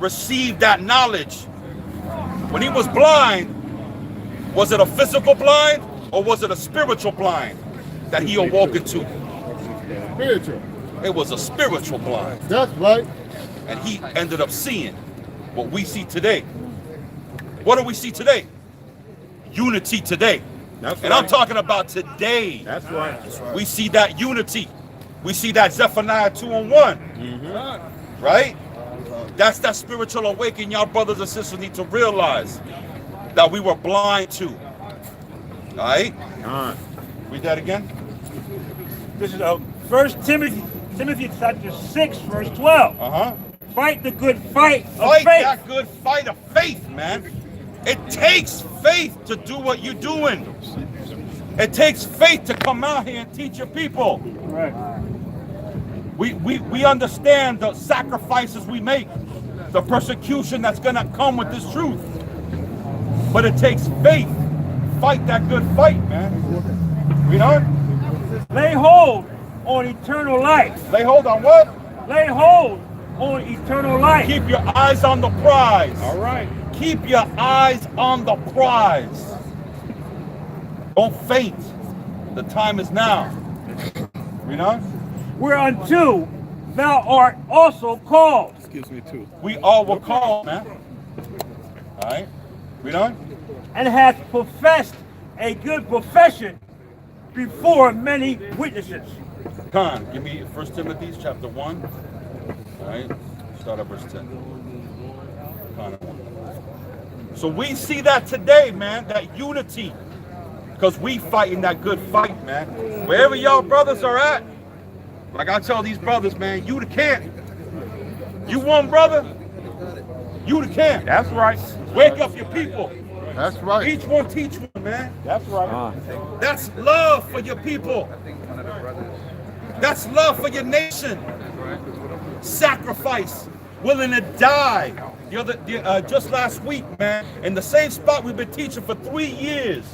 received that knowledge. When he was blind, was it a physical blind or was it a spiritual blind that he awoke into? Spiritual. It was a spiritual blind. That's right. And he ended up seeing what we see today. What do we see today? Unity today. That's and right. I'm talking about today. That's right. That's right. We see that unity. We see that Zephaniah 2:1. Right? That's that spiritual awakening y'all brothers and sisters need to realize that we were blind to. All right? Read that again. This is 1 Timothy chapter 6, verse 12. Fight the good fight of Fight faith. that good fight of faith, man. It takes faith to do what you're doing. It takes faith to come out here and teach your people. Right. We understand the sacrifices we make, the persecution that's going to come with this truth. But it takes faith. Fight that good fight, man. You know? Lay hold on eternal life. Lay hold on what? Lay hold on eternal life. Keep your eyes on the prize. All right. Keep your eyes on the prize. Don't faint. The time is now. You know? Whereunto thou art also called. Excuse me too. We all were called, man. All right? We done? And hath professed a good profession before many witnesses. Khan, give me 1 Timothy chapter 1. All right? Start at verse 10. Khan 1. So we see that today, man, that unity. Because we fighting that good fight, man. Wherever y'all brothers are at, like I tell these brothers, man, you the camp. You one brother, you the camp. That's right. Wake up your people. That's right. Each one teach one, man. That's right. That's love for your people. That's love for your nation. Sacrifice, willing to die. Just last week, man, in the same spot we've been teaching for 3 years.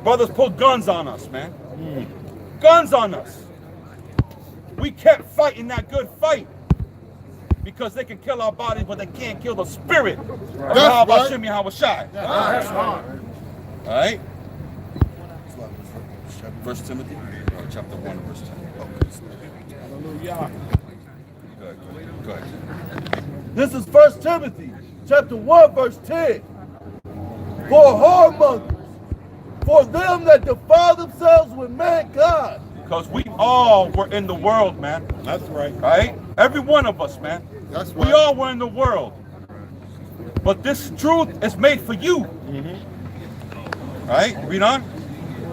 Brothers put guns on us, man. Guns on us. We kept fighting that good fight because they can kill our bodies, but they can't kill the spirit of Yahweh Hashem Yahushai. That's right. All right? 1 Timothy, chapter 1, verse 10. Hallelujah. Go ahead. This is 1 Timothy, chapter 1, verse 10. For whoremongers, for them that defile themselves with mankind. Because we all were in the world, man. That's right. Right? Every one of us, man. That's right. We all were in the world. But this truth is made for you. Right? Read on.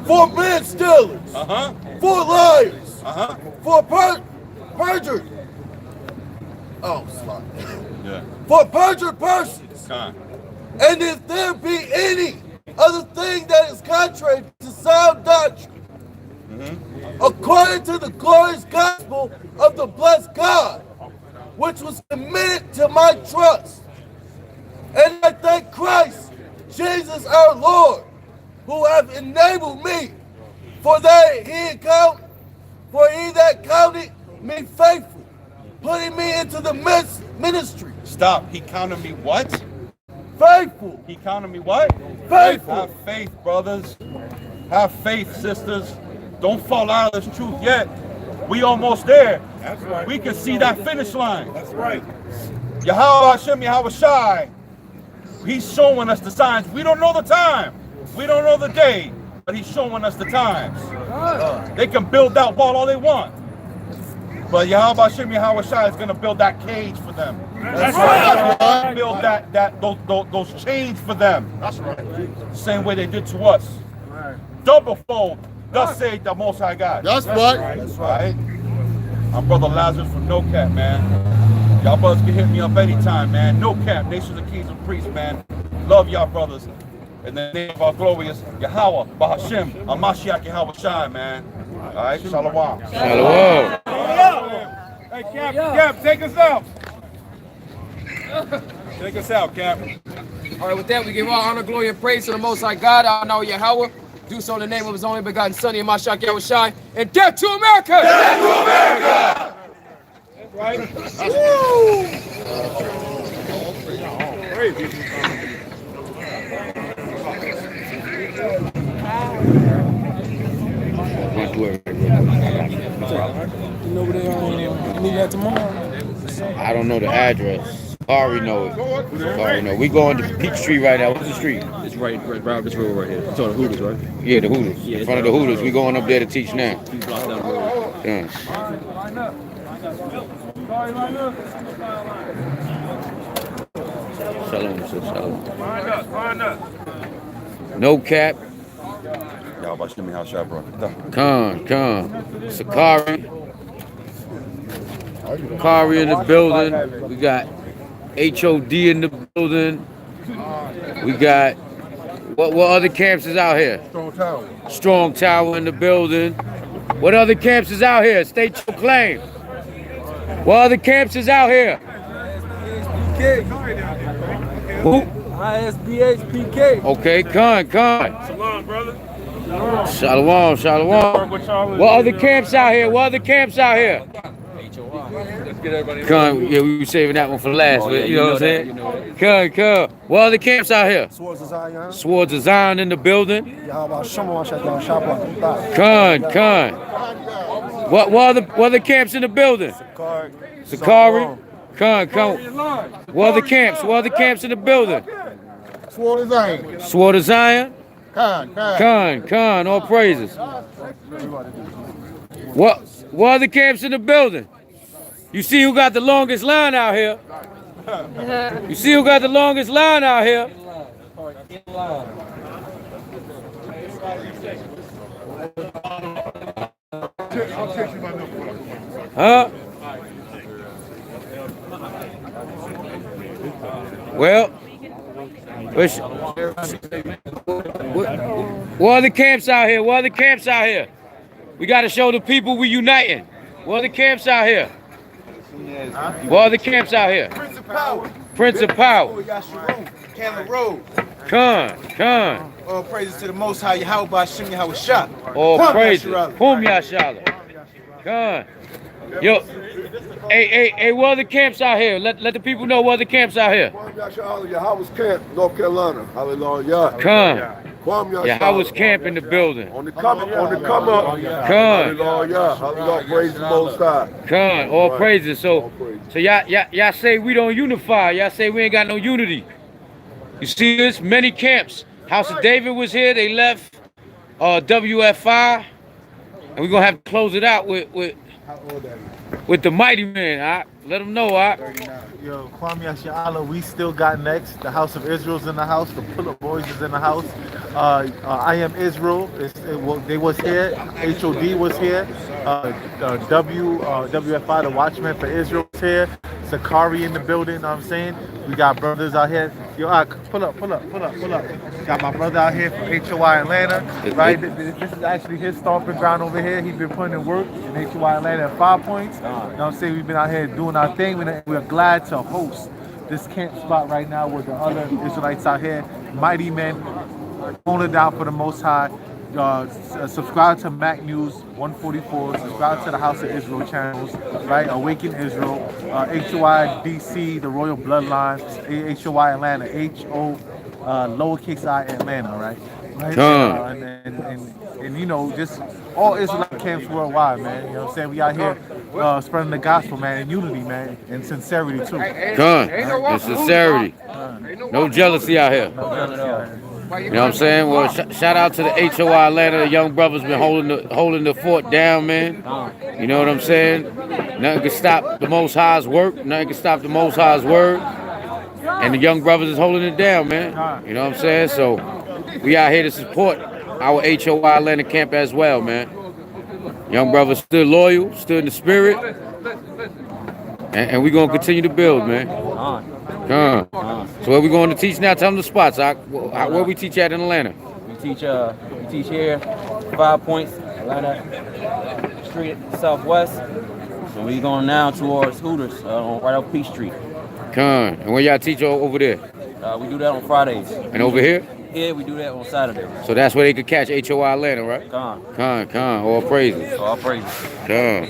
For men stealers. For liars. For perjured. Oh, sorry. Yeah. For perjured persons. Con. And if there be any other thing that is contrary to sound doctrine, according to the glorious gospel of the blessed God, which was committed to my trust. And I thank Christ, Jesus our Lord, who have enabled me, for he that counted me faithful, putting me into the ministry. Stop. He counted me what? Faithful. He counted me what? Faithful. Have faith, brothers. Have faith, sisters. Don't fall out of this truth yet. We almost there. That's right. We can see that finish line. That's right. Yahweh Hashem Yahushai, he's showing us the signs. We don't know the time. We don't know the day, but he's showing us the times. They can build that wall all they want. But Yahweh Hashem Yahweh Shai is going to build that cage for them. That's right. Build those chains for them. That's right. Same way they did to us. Double fold. Thus say the Most High God. That's right. That's right. I'm Brother Lazarus from No Cap, man. Y'all brothers can hit me up anytime, man. No Cap, Nations of Kings and Priests, man. Love y'all brothers. In the name of our glorious Yahweh, Bahashem, Amashiach Yahweh Shai, man. All right, Shalom. Shalom. Hey, Cap, take us out. Take us out, Cap. All right, with that, we give all honor, glory, and praise to the Most High God, our now Yahweh. Do so in the name of His only begotten Son, Amashiach Yahweh Shai, and death to America! Death to America! That's right. I don't know the address. Ari know it. Ari know. We going to Peachtree right now. What's the street? It's right up this road right here. It's on the Hooters, right? Yeah, the Hooters. Yeah, in front of the Hooters. We going up there to teach now. 2 blocks down the road. Yeah. Shalom, shalom. Find us. No Cap. Yahweh Hashem Yahweh Shai, bro. Khan. Sakari in the building. We got HOD in the building. We got what other camps is out here? Strong Tower in the building. What other camps is out here? State your claim. What other camps is out here? Who? ISBHPK. Okay, Khan. Shalom, brother. Shalom. What other camps out here? Khan, yeah, we were saving that one for last, but you know what I'm saying? Khan. What other camps out here? Swords of Zion in the building. Khan. What other camps in the building? Sakari. Khan. What other camps in the building? Sword of Zion. Khan. All praises. What other camps in the building? You see who got the longest line out here? Huh? Well, what other camps out here? We got to show the people we uniting. What other camps out here? Prince of Power. Cannon Road. Khan. All praises to the Most High Yahweh Hashem Yahweh Shai. All praises. Whom Yashala. Khan. Yo. Hey, what other camps out here? Let the people know what other camps out here. Yahweh's Camp, North Carolina. Hallelujah. Khan. Yahweh's Camp in the building. On the come up. Khan. Hallelujah. Praise the Most High. Khan. All praises. So y'all say we don't unify. Y'all say we ain't got no unity. You see this? Many camps. House of David was here. They left. WFI. And we're going to have to close it out with the mighty man. Let them know. Yo, Kwame Yashala, we still got next. The House of Israel's in the house. The Pull-Up Boys is in the house. I Am Israel. They was here. HOD was here. WFI, the Watchman for Israel, is here. Sakari in the building, you know what I'm saying? We got brothers out here. Yo, pull up. Got my brother out here from HOI Atlanta, right? This is actually his stomping ground over here. He's been putting in work in HOI Atlanta at 5 Points. You know what I'm saying? We've been out here doing our thing. We're glad to host this camp spot right now with the other Israelites out here. Mighty men, holding it down for the Most High. Subscribe to Mac News 144. Subscribe to the House of Israel channels, right? Awaken Israel, HOI DC, the Royal Bloodline, HOI Atlanta, lowercase I Atlanta, right? And you know, just all Israelite camps worldwide, man. You know what I'm saying? We out here spreading the gospel, man, and unity, man, and sincerity too. And sincerity. No jealousy out here. You know what I'm saying? Well, shout out to the HOI Atlanta. The young brothers been holding the fort down, man. You know what I'm saying? Nothing can stop the Most High's work. Nothing can stop the Most High's word. And the young brothers is holding it down, man. You know what I'm saying? So we out here to support our HOI Atlanta camp as well, man. Young brothers still loyal, still in the spirit. And we're going to continue to build, man. So where we going to teach now? Tell them the spots. Where we teach at in Atlanta? We teach here, 5 Points, Atlanta Street, Southwest. So we going now towards Hooters, right off Peach Street. And where y'all teach over there? We do that on Fridays. And over here? Here we do that on Saturday. So that's where they could catch HOI Atlanta, right? Khan. All praises. All praises. Khan.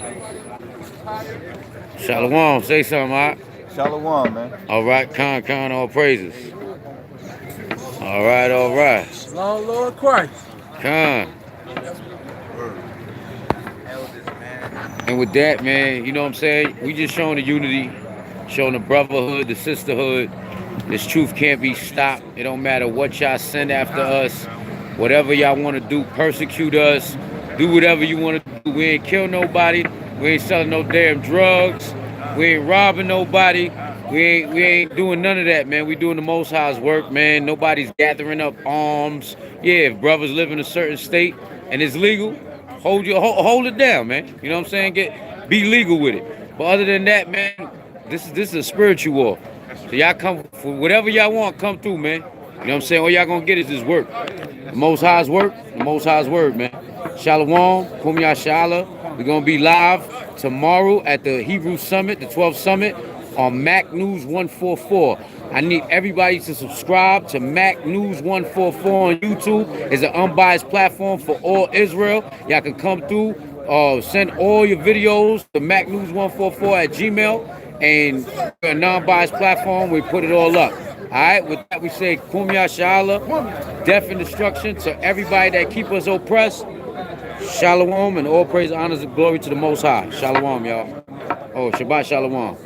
Shalom. Say something, all right? Shalom, man. All right, Khan, all praises. All right. Long Lord Christ. Khan. And with that, man, you know what I'm saying? We just showing the unity, showing the brotherhood, the sisterhood. This truth can't be stopped. It don't matter what y'all send after us. Whatever y'all want to do, persecute us. Do whatever you want to do. We ain't kill nobody. We ain't selling no damn drugs. We ain't robbing nobody. We ain't doing none of that, man. We doing the Most High's work, man. Nobody's gathering up arms. Yeah, if brothers live in a certain state and it's legal, hold it down, man. You know what I'm saying? Be legal with it. But other than that, man, this is a spiritual war. So y'all come for whatever y'all want, come through, man. You know what I'm saying? All y'all gonna get is this work. The Most High's work, the Most High's word, man. Shalom, Kum Yashala. We're gonna be live tomorrow at the Hebrew Summit, the 12th Summit, on Mac News 144. I need everybody to subscribe to Mac News 144 on YouTube. It's an unbiased platform for all Israel. Y'all can come through, send all your videos to Mac News 144 at Gmail, and a non-biased platform, we put it all up. All right, with that we say Kum Yashala, death and destruction to everybody that keep us oppressed. Shalom, and all praise, honors, and glory to the Most High. Shalom, y'all. Oh, Shabbat Shalom.